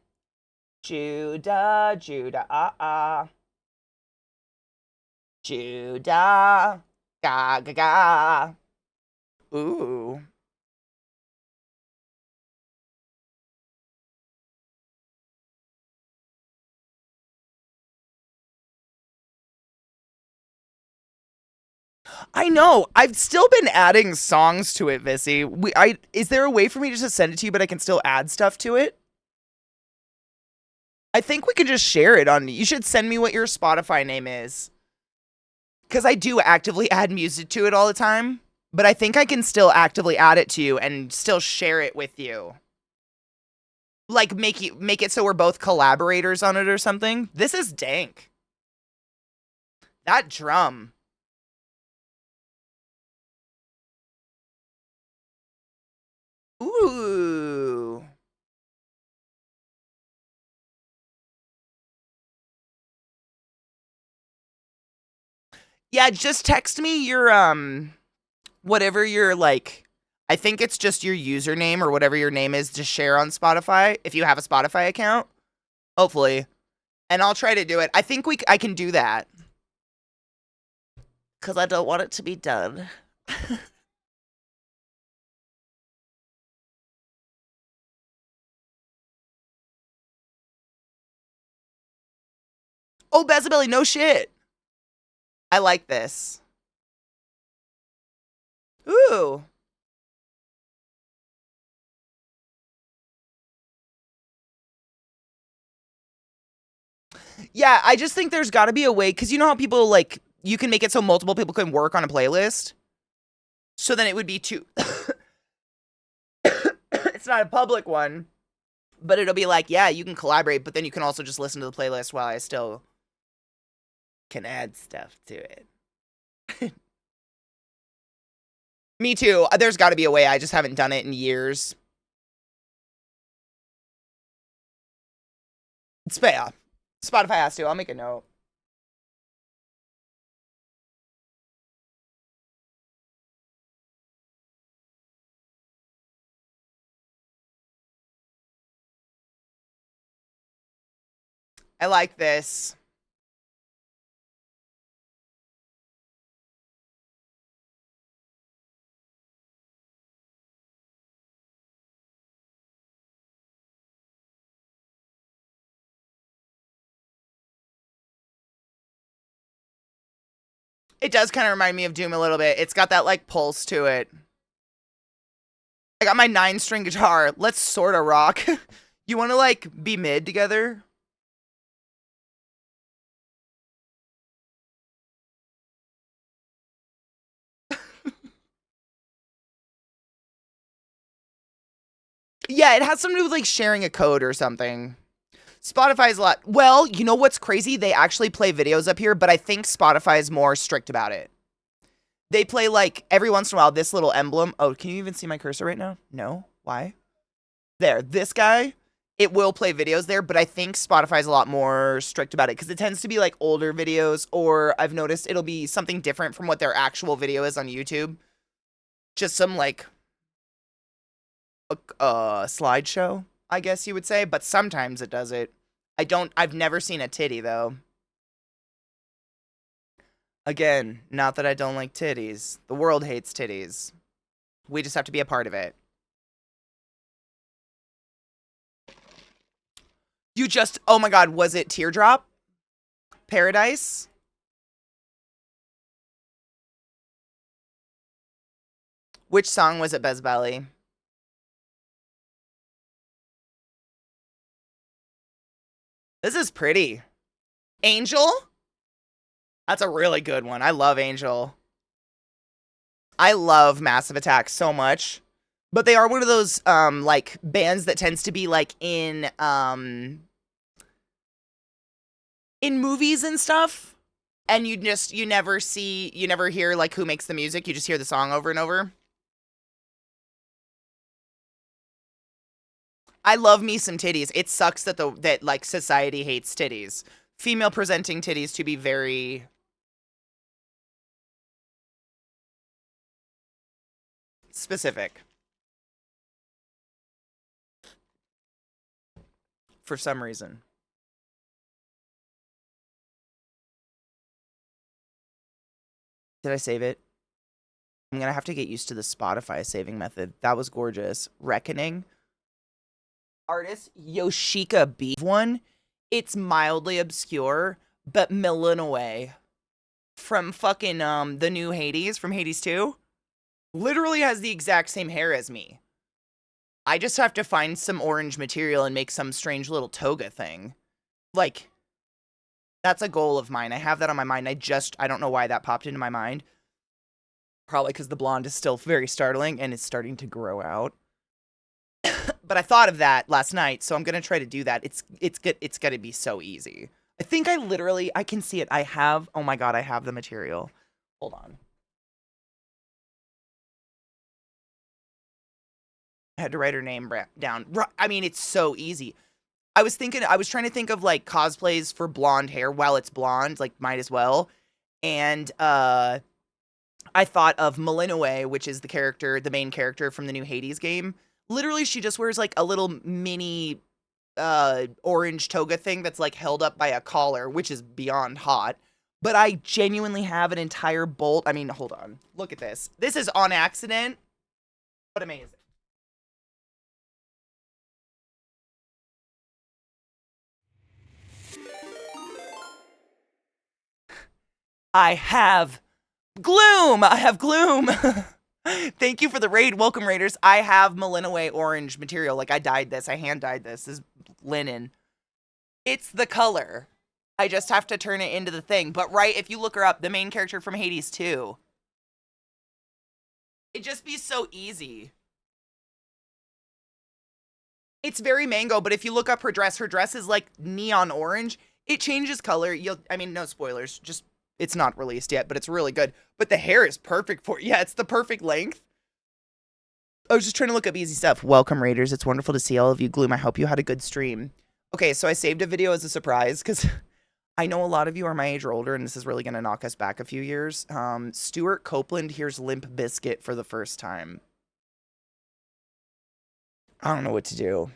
Judah, Judah, Judah, ga, ga, ga. Ooh. I know. I've still been adding songs to it, Vissy. Is there a way for me to just send it to you, but I can still add stuff to it? I think we could just share it on. You should send me what your Spotify name is, because I do actively add music to it all the time. But I think I can still actively add it to you and still share it with you. Like make it so we're both collaborators on it or something. This is dank. That drum. Ooh. Yeah, just text me your whatever your like I think it's just your username or whatever your name is to share on Spotify if you have a Spotify account. Hopefully. And I'll try to do it. I think I can do that. Cuz I don't want it to be done. Oh, Bezabelli, no shit. I like this. Ooh. Yeah, I just think there's got to be a way cuz you know how people like you can make it so multiple people can work on a playlist. So then it would be two. It's not a public one, but it'll be like, yeah, you can collaborate, but then you can also just listen to the playlist while I still can add stuff to it. Me too. There's got to be a way. I just haven't done it in years. It's yeah. Spotify has to. I'll make a note. I like this. It does kind of remind me of Doom a little bit. It's got that like pulse to it. I got my 9-string guitar. Let's sorta rock. You wanna, like, be mid together? Yeah, it has something to do with, like, sharing a code or something. Spotify's a lot. Well, you know what's crazy? They actually play videos up here, but I think Spotify is more strict about it. They play, like, every once in a while, this little emblem. Oh, can you even see my cursor right now? No? Why? There, this guy, it will play videos there, but I think Spotify's a lot more strict about it because it tends to be, like, older videos, or I've noticed it'll be something different from what their actual video is on YouTube. Just some, like, slideshow, I guess you would say, but sometimes it does it. I've never seen a titty, though. Again, not that I don't like titties. The world hates titties. We just have to be a part of it. You just, oh my god, was it Teardrop? Paradise? Which song was it, Bezbelly? This is pretty. Angel? That's a really good one. I love Angel. I love Massive Attack so much. But they are one of those, like, bands that tends to be, like, in movies and stuff. And you never hear, like, who makes the music. You just hear the song over and over. I love me some titties. It sucks that like, society hates titties. Female presenting titties to be very specific. For some reason. Did I save it? I'm gonna have to get used to the Spotify saving method. That was gorgeous. Reckoning. Artist Yoshika B one. It's mildly obscure, but million away. From fucking the new Hades, from Hades 2. Literally has the exact same hair as me. I just have to find some orange material and make some strange little toga thing. Like, that's a goal of mine. I have that on my mind. I don't know why that popped into my mind. Probably because the blonde is still very startling and it's starting to grow out. But I thought of that last night, so I'm going to try to do that. It's good. It's going to be so easy. I think I can see it. Oh my god, I have the material. Hold on. I had to write her name down. I mean, it's so easy. I was trying to think of, like, cosplays for blonde hair while it's blonde, like, might as well. And, I thought of Malinoe, which is the main character from the new Hades game. Literally, she just wears, like, a little mini, orange toga thing that's, like, held up by a collar, which is beyond hot. But I genuinely have an entire bolt. I mean, hold on. Look at this. This is on accident, but amazing. I have gloom. Thank you for the raid. Welcome, raiders. I have Malinoe orange material. Like, I dyed this. I hand dyed this. This is linen. It's the color. I just have to turn it into the thing. But right, if you look her up, the main character from Hades 2. It'd just be so easy. It's very mango, but if you look up her dress is like neon orange. It changes color. I mean, no spoilers. Just, it's not released yet, but it's really good. But the hair is perfect for it. Yeah, it's the perfect length. I was just trying to look up easy stuff. Welcome, raiders. It's wonderful to see all of you. Gloom, I hope you had a good stream. Okay, so I saved a video as a surprise because I know a lot of you are my age or older, and this is really going to knock us back a few years. Stuart Copeland hears Limp Bizkit for the first time. I don't know what to do.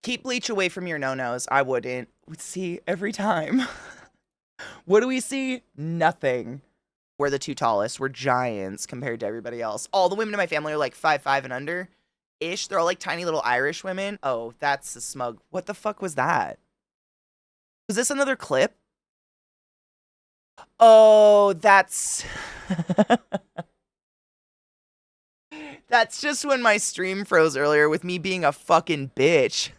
Keep bleach away from your no-nos. I wouldn't. See, every time. What do we see? Nothing. We're the two tallest. We're giants compared to everybody else. All the women in my family are like 5'5" and under. Ish. They're all like tiny little Irish women. Oh, that's a smug. What the fuck was that? Was this another clip? Oh, that's that's just when my stream froze earlier with me being a fucking bitch.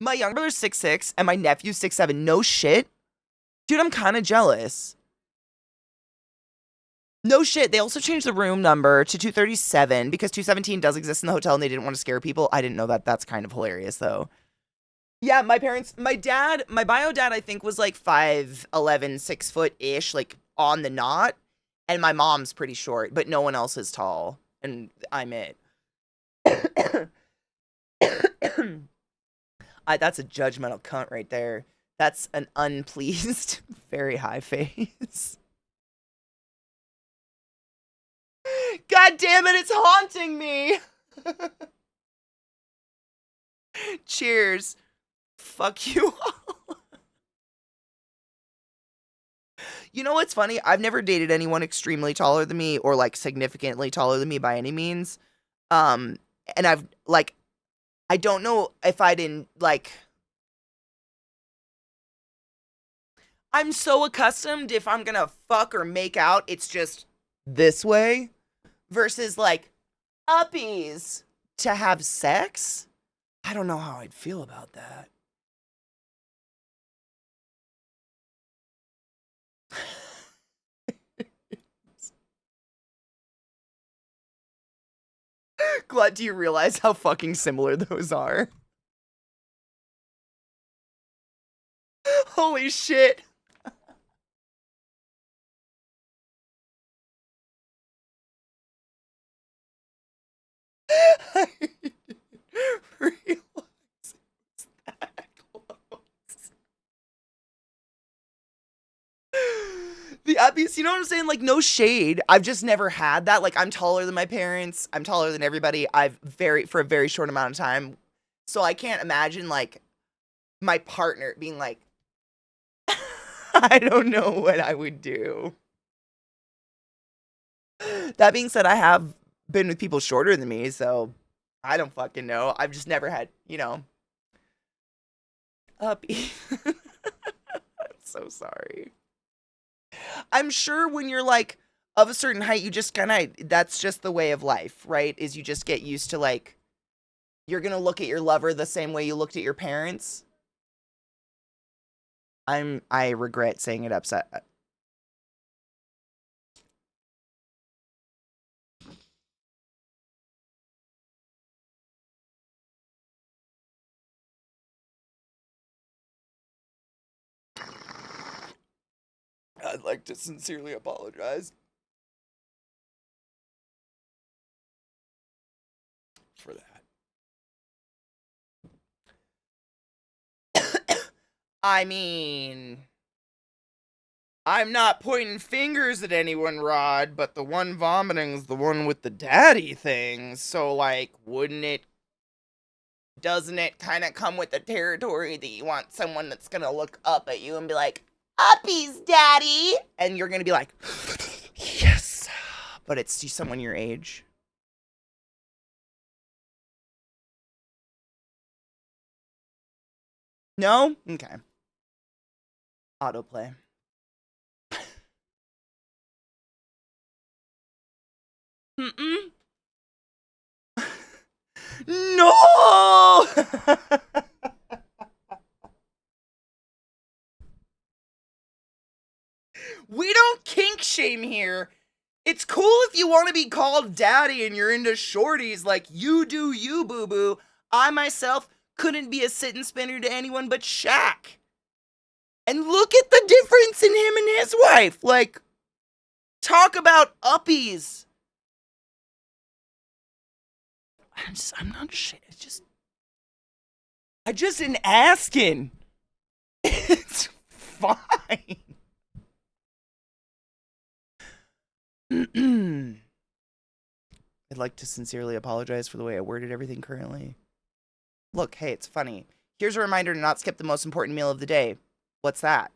My younger brother's 6'6" and my nephew's 6'7". No shit. Dude, I'm kind of jealous. No shit. They also changed the room number to 237 because 217 does exist in the hotel and they didn't want to scare people. I didn't know that. That's kind of hilarious, though. Yeah, my parents, my dad, my bio dad, I think was like 5'11", 6-foot-ish, like on the knot. And my mom's pretty short, but no one else is tall. And I'm it. That's a judgmental cunt right there. That's an unpleased, very high face. God damn it, it's haunting me. Cheers. Fuck you all. You know what's funny? I've never dated anyone extremely taller than me or like significantly taller than me by any means. Um, and I've like, I don't know if I didn't like. I'm so accustomed if I'm gonna fuck or make out, it's just this way versus like uppies to have sex. I don't know how I'd feel about that. Glad, do you realize how fucking similar those are? Holy shit. I realize it's that close. The uppies, you know what I'm saying? Like, no shade. I've just never had that. Like, I'm taller than my parents. I'm taller than everybody. For a very short amount of time. So I can't imagine, like, my partner being like, I don't know what I would do. That being said, I have been with people shorter than me, so I don't fucking know. I've just never had, uppy. I'm so sorry. I'm sure when you're like of a certain height, you just kind of, that's just the way of life, right? Is you just get used to like, you're going to look at your lover the same way you looked at your parents. I regret saying it upset. I'd like to sincerely apologize for that. I mean, I'm not pointing fingers at anyone, Rod, but the one vomiting's the one with the daddy thing. So, like, doesn't it kind of come with the territory that you want someone that's gonna look up at you and be like, Uppies, daddy? And you're gonna be like, yes. But it's just someone your age. No? Okay. Autoplay. Mm-mm. No! We don't kink shame here. It's cool if you want to be called daddy and you're into shorties, like you do you, boo-boo. I myself couldn't be a sit and spinner to anyone but Shaq. And look at the difference in him and his wife. Like, talk about uppies. I'm not shit. I just ain't asking. It's fine. I'd like to sincerely apologize for the way I worded everything currently. Look, hey, it's funny. Here's a reminder to not skip the most important meal of the day. What's that?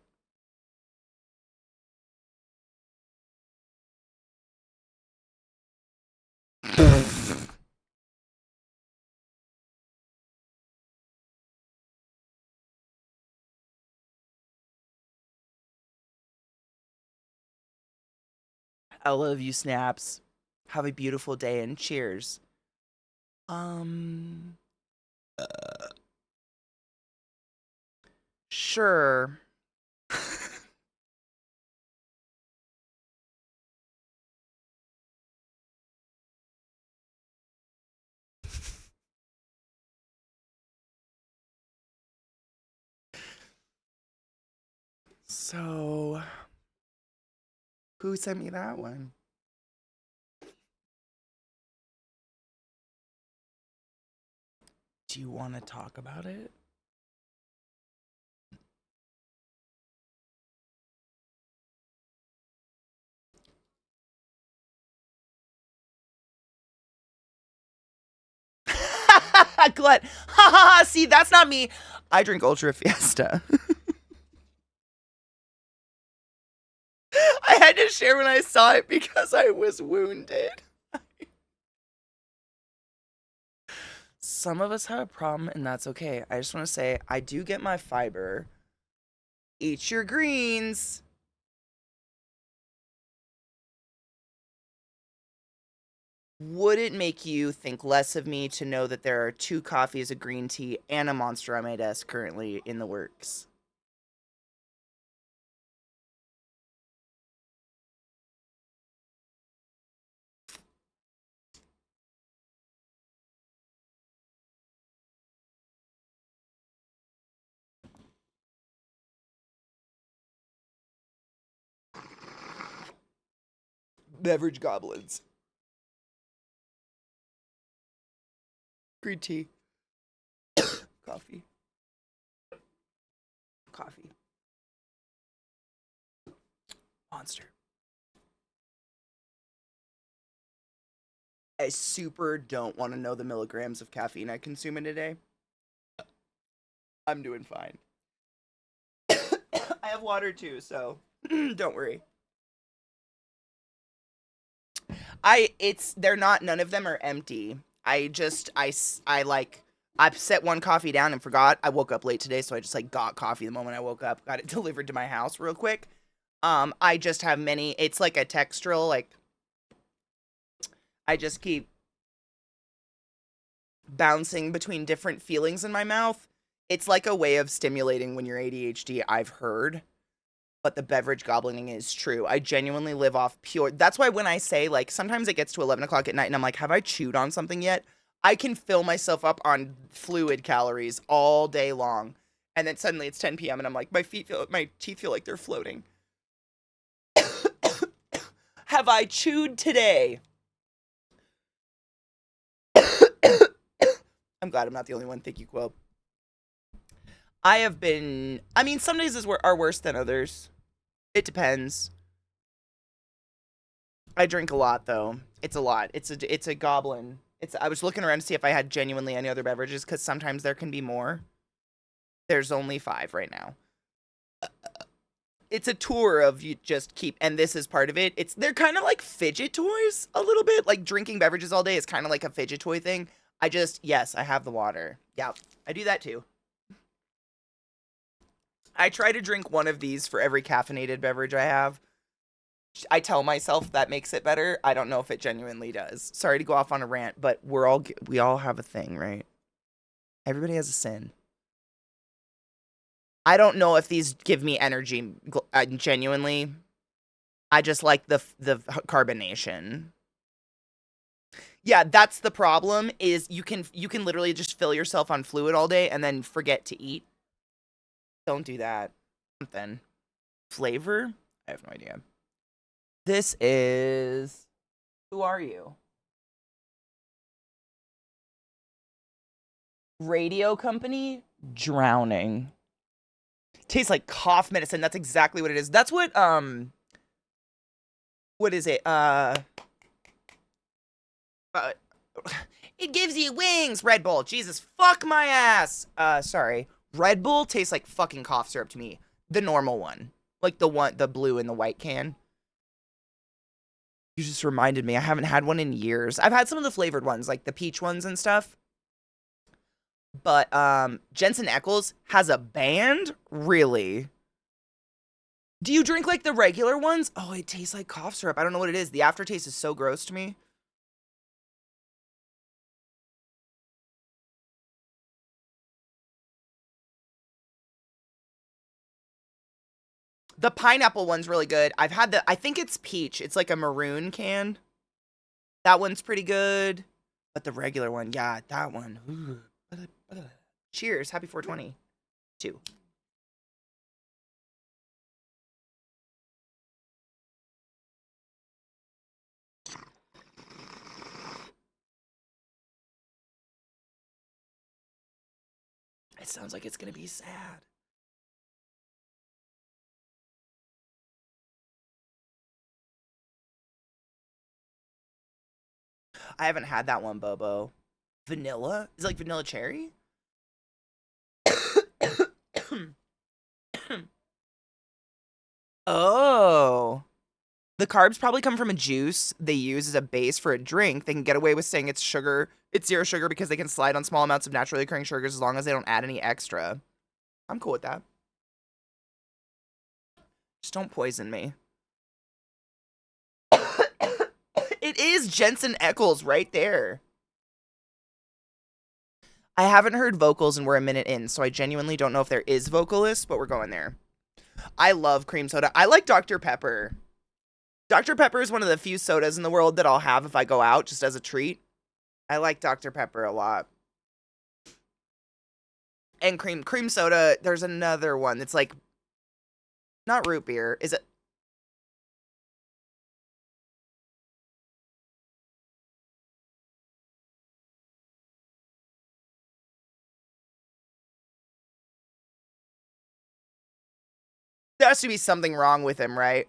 I love you, Snaps. Have a beautiful day and cheers. Sure. So, who sent me that one? Do you want to talk about it? Glut. Ha ha ha. See, that's not me. I drink Ultra Fiesta. I had to share when I saw it because I was wounded. Some of us have a problem, and that's okay. I just want to say I do get my fiber. Eat your greens. Would it make you think less of me to know that there are 2 coffees, a green tea, and a Monster on my desk currently in the works? Beverage goblins. Green tea. Coffee. Coffee. Monster. I super don't want to know the milligrams of caffeine I consume in a day. I'm doing fine. I have water too, so don't worry. They're not, none of them are empty. I set one coffee down and forgot. I woke up late today, so I just like got coffee the moment I woke up, got it delivered to my house real quick. I just have many, it's like a textural, like, I just keep bouncing between different feelings in my mouth. It's like a way of stimulating when you're ADHD, I've heard. But the beverage goblining is true. I genuinely live off pure. That's why when I say, like, sometimes it gets to 11 o'clock at night and I'm like, have I chewed on something yet? I can fill myself up on fluid calories all day long. And then suddenly it's 10 p.m. and I'm like, my teeth feel like they're floating. Have I chewed today? I'm glad I'm not the only one. Thank you, Quill. I have been. I mean, some days are worse than others. It depends. I drink a lot, though. It's a lot. It's a goblin. I was looking around to see if I had genuinely any other beverages, because sometimes there can be more. There's only 5 right now. It's a tour of you just keep, and this is part of it. They're kind of like fidget toys a little bit. Like drinking beverages all day is kind of like a fidget toy thing. Yes, I have the water. Yeah, I do that too. I try to drink one of these for every caffeinated beverage I have. I tell myself that makes it better. I don't know if it genuinely does. Sorry to go off on a rant, but we all have a thing, right? Everybody has a sin. I don't know if these give me energy genuinely. I just like the carbonation. Yeah, that's the problem is you can literally just fill yourself on fluid all day and then forget to eat. Don't do that. Then flavor? I have no idea. This is who are you? Radio company? Drowning. Tastes like cough medicine. That's exactly what it is. That's what what is it? It gives you wings, Red Bull. Jesus, fuck my ass. Sorry. Red Bull tastes like fucking cough syrup to me. The normal one. Like the blue in the white can. You just reminded me. I haven't had one in years. I've had some of the flavored ones, like the peach ones and stuff. But Jensen Ackles has a band? Really? Do you drink like the regular ones? Oh, it tastes like cough syrup. I don't know what it is. The aftertaste is so gross to me. The pineapple one's really good. I've had I think it's peach. It's like a maroon can. That one's pretty good. But the regular one, yeah, that one. Ooh. Cheers. Happy 420. Two. It sounds like it's going to be sad. I haven't had that one, Bobo. Vanilla? Is it like vanilla cherry? Oh. The carbs probably come from a juice they use as a base for a drink. They can get away with saying it's sugar, it's zero sugar because they can slide on small amounts of naturally occurring sugars as long as they don't add any extra. I'm cool with that. Just don't poison me. It is Jensen Eccles right there. I haven't heard vocals and we're a minute in, so I genuinely don't know if there is vocalists, but we're going there. I love cream soda. I like Dr. Pepper. Dr. Pepper is one of the few sodas in the world that I'll have if I go out just as a treat. I like Dr. Pepper a lot. And cream soda, there's another one that's like not root beer. Is it? There has to be something wrong with him, right?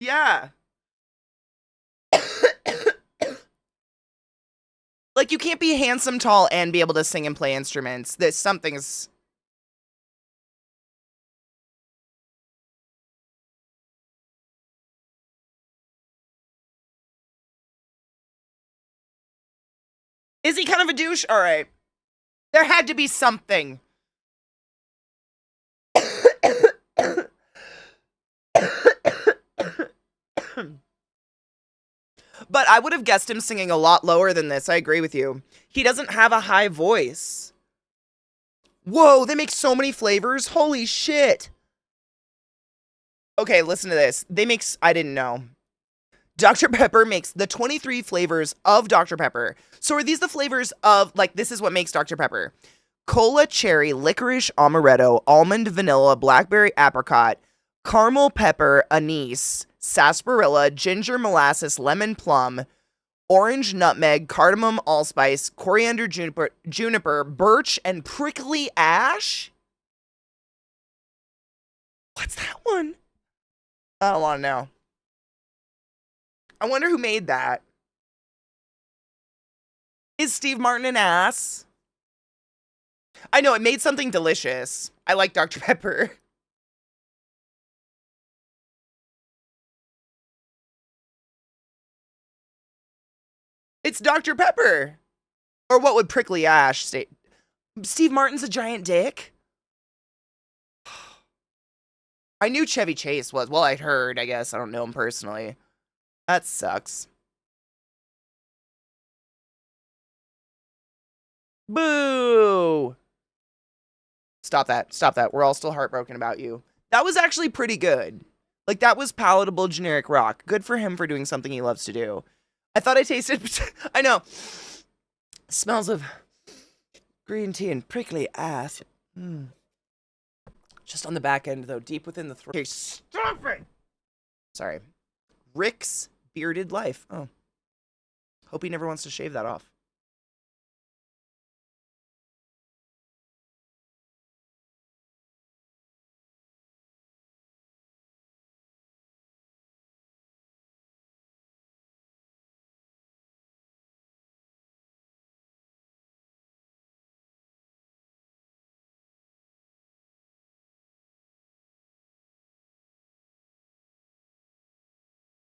Yeah. Like, you can't be handsome, tall, and be able to sing and play instruments. There's something's... Is he kind of a douche? All right. There had to be something. But I would have guessed him singing a lot lower than this. I agree with you. He doesn't have a high voice. Whoa, they make so many flavors. Holy shit. Okay, listen to this. I didn't know. Dr. Pepper makes the 23 flavors of Dr. Pepper. So are these the flavors of, like, this is what makes Dr. Pepper? Cola, cherry, licorice, amaretto, almond, vanilla, blackberry, apricot, caramel, pepper, anise, sarsaparilla, ginger, molasses, lemon, plum, orange, nutmeg, cardamom, allspice, coriander, juniper, birch, and prickly ash? What's that one? I don't want to know. I wonder who made that. Is Steve Martin an ass? I know, it made something delicious. I like Dr. Pepper. It's Dr. Pepper. Or what would Prickly Ash say? Steve Martin's a giant dick? I knew Chevy Chase was. Well, I'd heard, I guess. I don't know him personally. That sucks. Boo! Stop that. Stop that. We're all still heartbroken about you. That was actually pretty good. Like, that was palatable generic rock. Good for him for doing something he loves to do. I thought I tasted... I know. Smells of green tea and prickly ass. Just on the back end, though, deep within the throat. Okay, stop it! Sorry. Rick's bearded life. Oh. Hope he never wants to shave that off.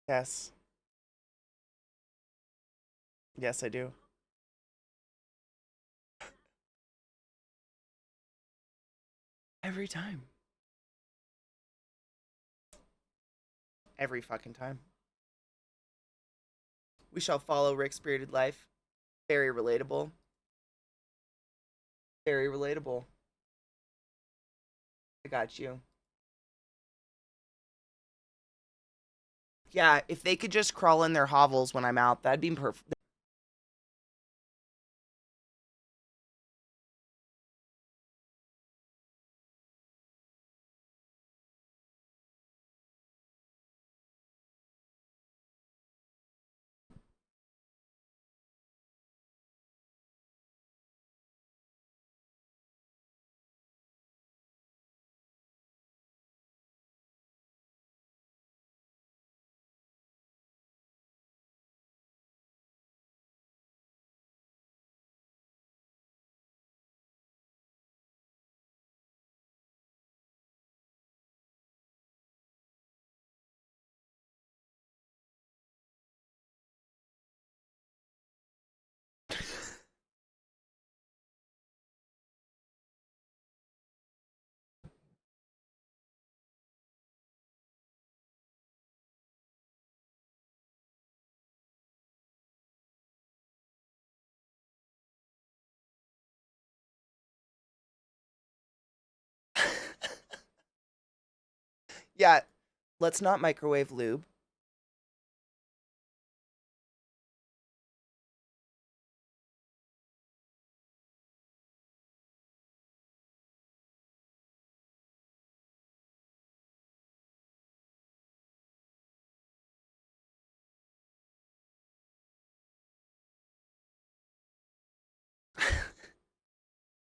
Yes. Yes, I do. Every time. Every fucking time. We shall follow Rick's spirited life. Very relatable. Very relatable. I got you. Yeah, if they could just crawl in their hovels when I'm out, that'd be perfect. Yeah, let's not microwave lube.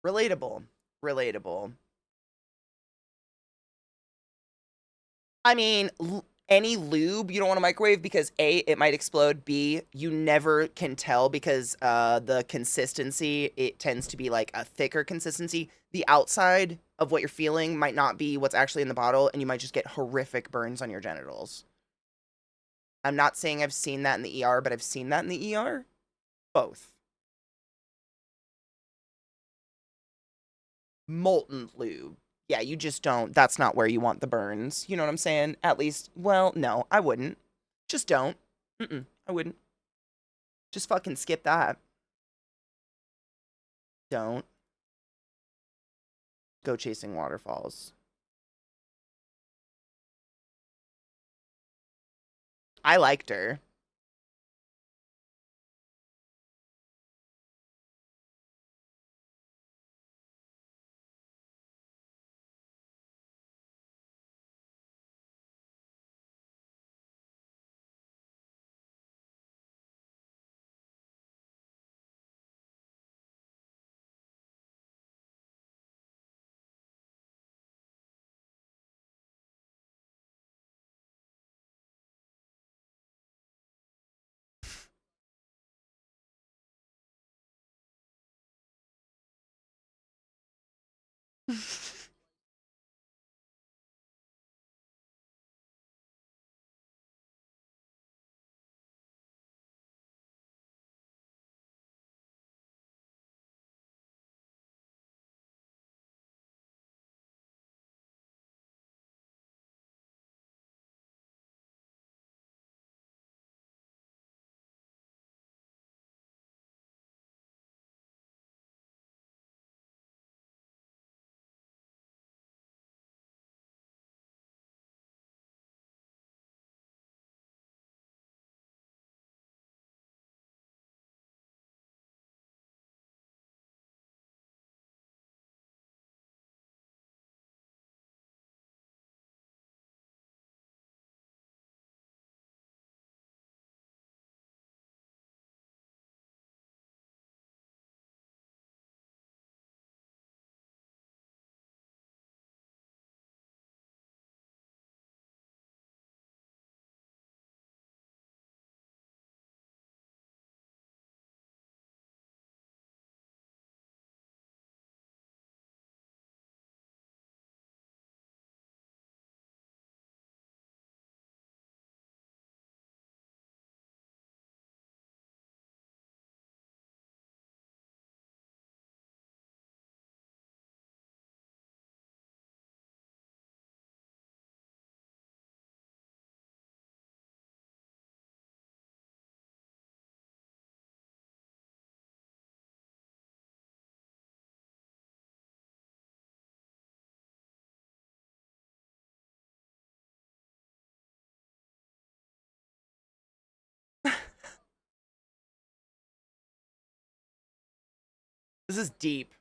Relatable. Relatable. I mean, any lube you don't want to microwave because A, it might explode. B, you never can tell because the consistency, it tends to be like a thicker consistency. The outside of what you're feeling might not be what's actually in the bottle, and you might just get horrific burns on your genitals. I'm not saying I've seen that in the ER, but I've seen that in the ER. Both. Molten lube. Yeah, you just don't. That's not where you want the burns. You know what I'm saying? At least, well, no, I wouldn't. Just don't. I wouldn't. Just fucking skip that. Don't go chasing waterfalls. I liked her. This is deep.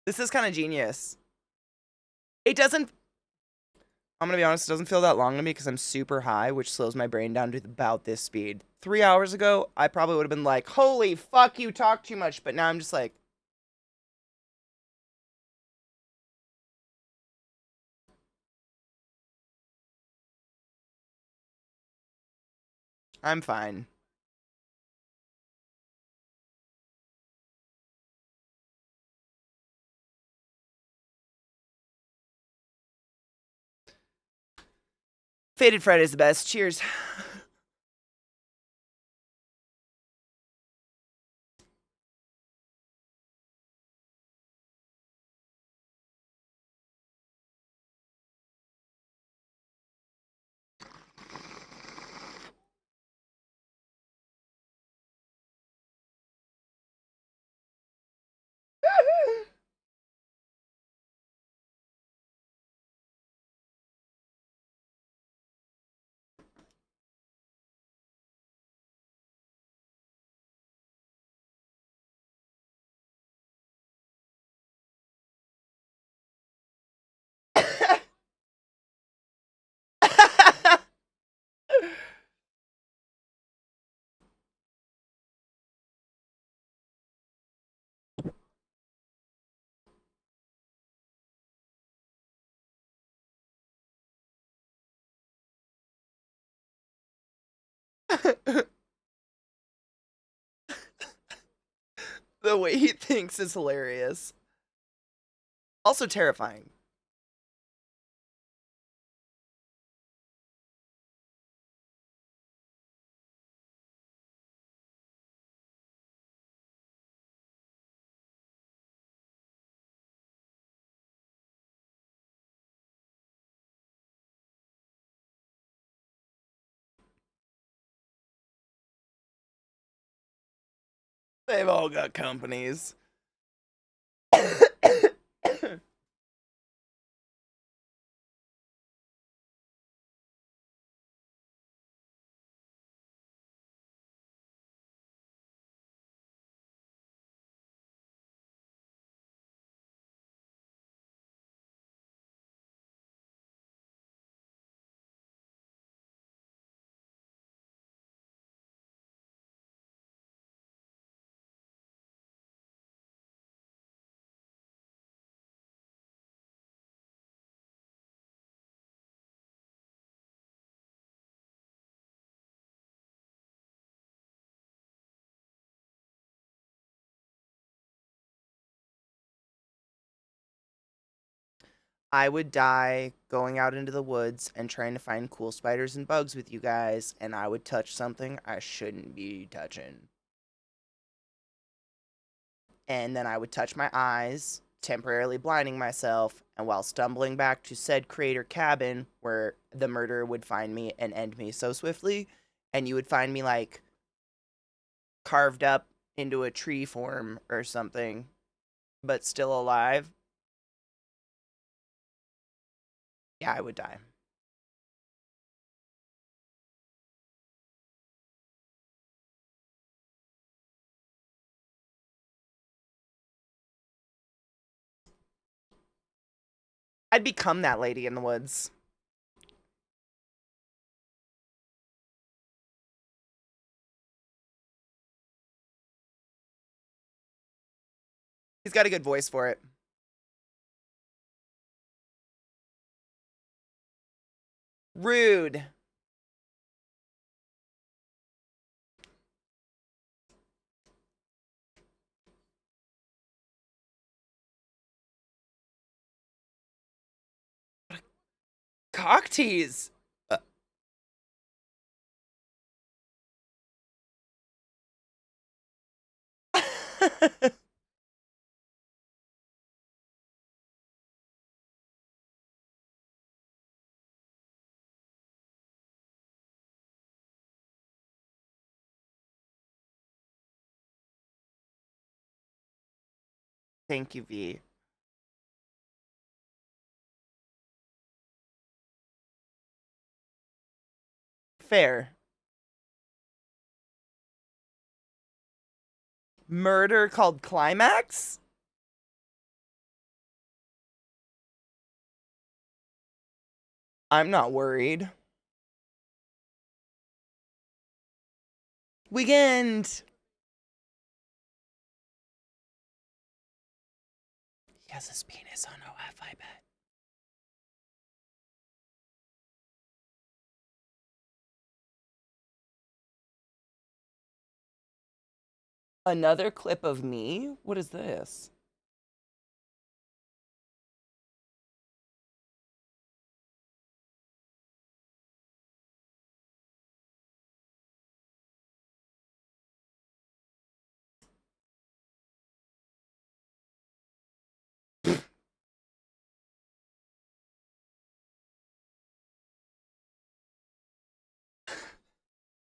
This is kind of genius. It doesn't, I'm gonna be honest, it doesn't feel that long to me because I'm super high, which slows my brain down to about this speed. 3 hours ago, I probably would have been like, holy fuck, you talk too much. But now I'm just like, I'm fine. Faded Friday's the best. Cheers. The way he thinks is hilarious. Also terrifying. They've all got companies. I would die going out into the woods and trying to find cool spiders and bugs with you guys, and I would touch something I shouldn't be touching. And then I would touch my eyes, temporarily blinding myself, and while stumbling back to said crater cabin where the murderer would find me and end me so swiftly, and you would find me like carved up into a tree form or something, but still alive. Yeah, I would die. I'd become that lady in the woods. He's got a good voice for it. Rude. cock tease. Thank you, V. Fair. Murder called Climax? I'm not worried. Weekend. He has his penis on OF, I bet. Another clip of me? What is this?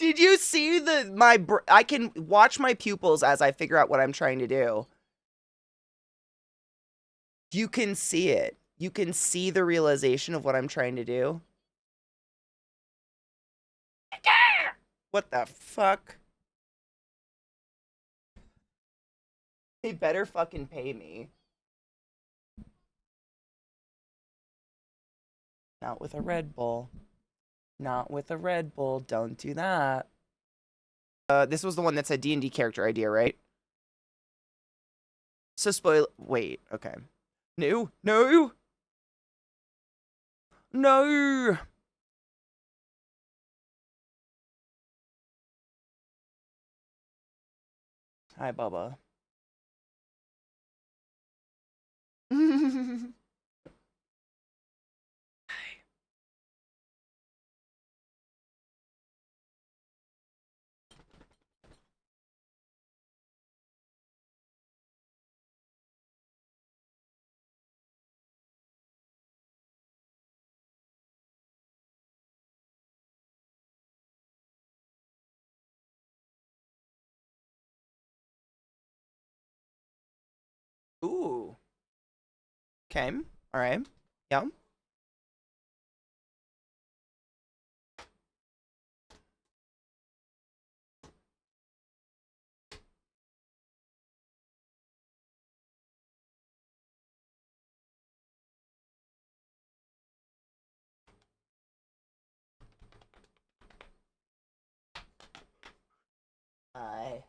Did you see I can watch my pupils as I figure out what I'm trying to do. You can see it. You can see the realization of what I'm trying to do. What the fuck? They better fucking pay me. Not with a Red Bull. Not with a Red Bull. Don't do that. This was the one that said D&D character idea, right? So wait, okay. No, no, no. Hi, Bubba. Ooh. Okay. All right. Yeah. Hi.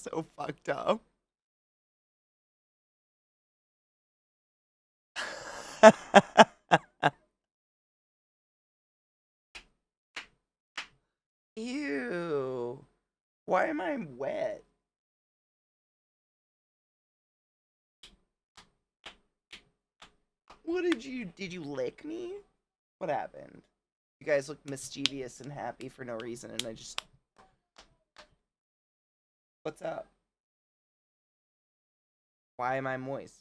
so fucked up. Ew. Why am I wet? What did you lick me? What happened? You guys look mischievous and happy for no reason, and I just... What's up? Why am I moist?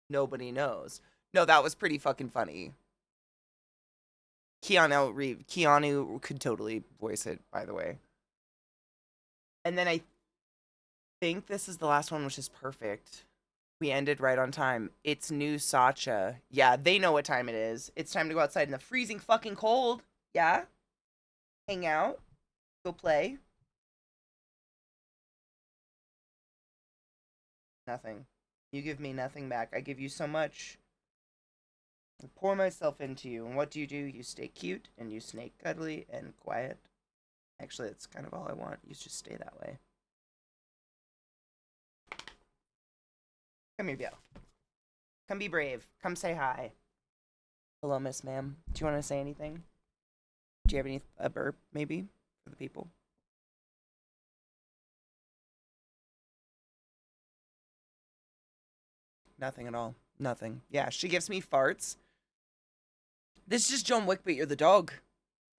Nobody knows. No, that was pretty fucking funny. Keanu could totally voice it, by the way. And then I think this is the last one, which is perfect. We ended right on time. It's new Sacha. Yeah, they know what time it is. It's time to go outside in the freezing fucking cold. Yeah? Hang out. Go play. Nothing. You give me nothing back. I give you so much. I pour myself into you. And what do? You stay cute and you stay cuddly and quiet. Actually, that's kind of all I want. You just stay that way. Come here, Bill. Come be brave. Come say hi. Hello, Miss Ma'am. Do you want to say anything? Do you have a burp, maybe, for the people? Nothing at all. Nothing. Yeah, she gives me farts. This is John Wick, but you're the dog.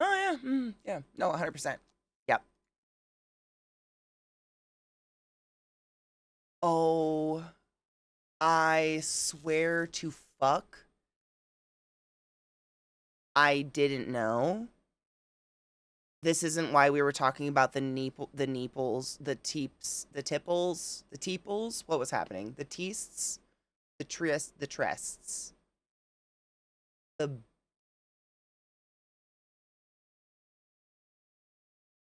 Oh, yeah. Yeah. No, 100%. Yep. Oh, I swear to fuck. I didn't know. This isn't why we were talking about the neeples, the teeples. What was happening? The teasts, the trests. The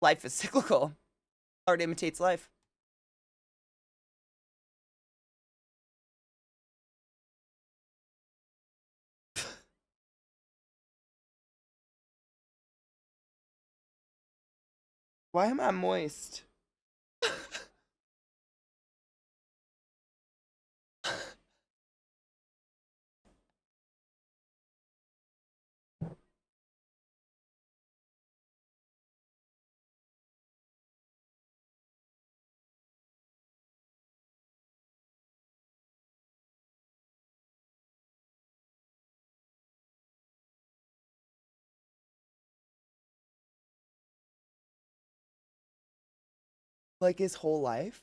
life is cyclical. Art imitates life. Why am I moist? Like his whole life?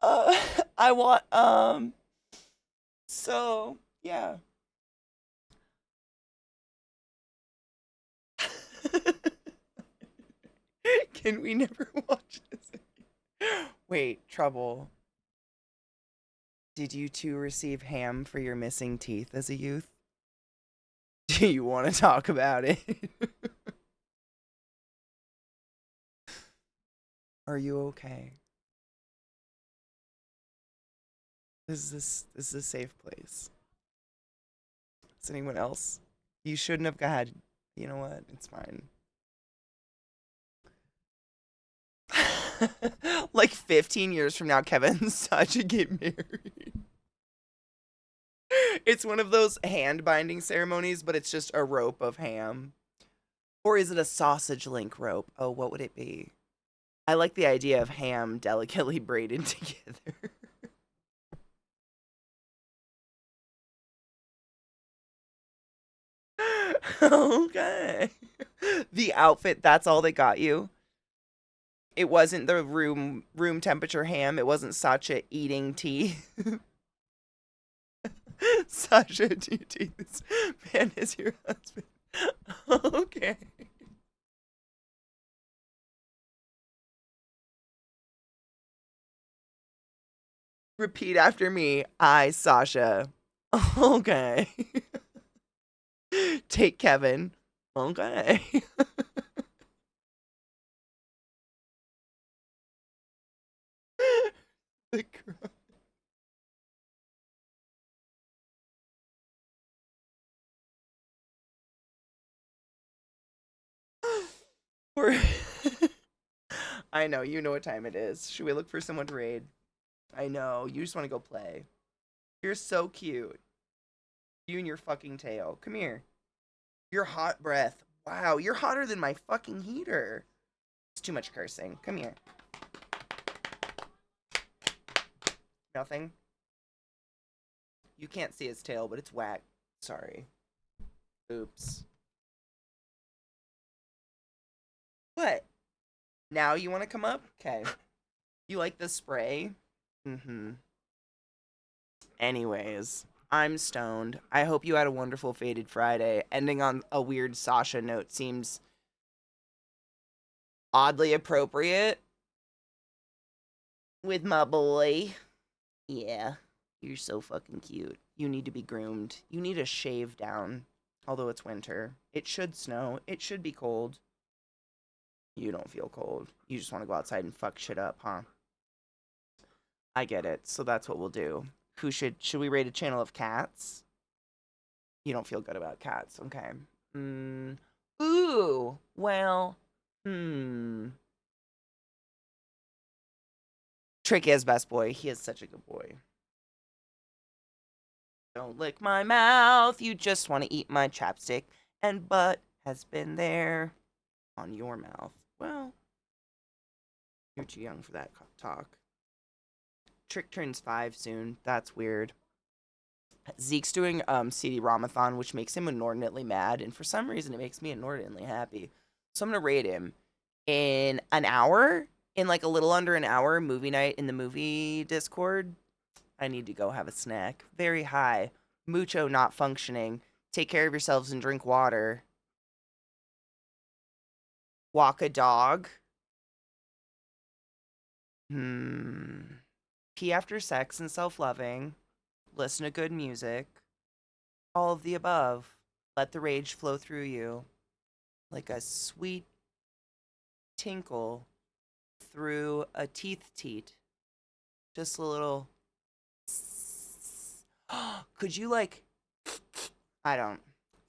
uh, I want so yeah. Can we never watch this? Wait, trouble. Did you two receive ham for your missing teeth as a youth? Do you want to talk about it? Are you okay? This is a safe place. Is anyone else? You shouldn't have had. You know what? It's fine. Like 15 years from now, Kevin and Sasha get married. It's one of those hand binding ceremonies, but it's just a rope of ham. Or is it a sausage link rope? Oh, what would it be? I like the idea of ham delicately braided together. Okay. The outfit, that's all they got you. It wasn't the room temperature ham. It wasn't Sacha eating tea. Sasha, do you think this man is your husband? Okay. Repeat after me. I, Sasha. Okay. Take Kevin. Okay. The cr- We're- I know, you know what time it is. Should we look for someone to raid? I know, you just want to go play. You're so cute. You and your fucking tail. Come here. Your hot breath. Wow, you're hotter than my fucking heater. It's too much cursing. Come here. Nothing. You can't see his tail, but it's whack. Sorry. Oops. What? Now you want to come up? Okay. You like the spray? Mm-hmm. Anyways, I'm stoned. I hope you had a wonderful Faded Friday. Ending on a weird Sasha note seems oddly appropriate with my boy. Yeah, you're so fucking cute. You need to be groomed. You need a shave down. Although it's winter. It should snow. It should be cold. You don't feel cold. You just want to go outside and fuck shit up, huh? I get it. So that's what we'll do. Should we rate a channel of cats? You don't feel good about cats, okay. Ooh. Well, Tricky as best boy. He is such a good boy. Don't lick my mouth. You just want to eat my chapstick. And butt has been there on your mouth. Well, you're too young for that talk. Trick turns 5 soon. That's weird. Zeke's doing CD Ramathon, which makes him inordinately mad, and for some reason it makes me inordinately happy. So I'm gonna rate him in an hour, in like a little under an hour, movie night in the movie Discord. I need to go have a snack. Very high. Mucho not functioning. Take care of yourselves and drink water. Walk a dog. Pee after sex and self-loving. Listen to good music. All of the above. Let the rage flow through you like a sweet tinkle through a teeth teat. Just a little. Could you like? I don't.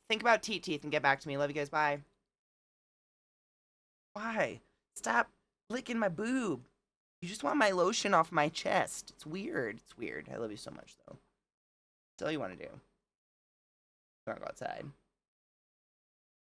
Think about teeth and get back to me. Love you guys. Bye. Why? Stop licking my boob. You just want my lotion off my chest. It's weird. It's weird. I love you so much though. That's all you want to do. You want to go outside.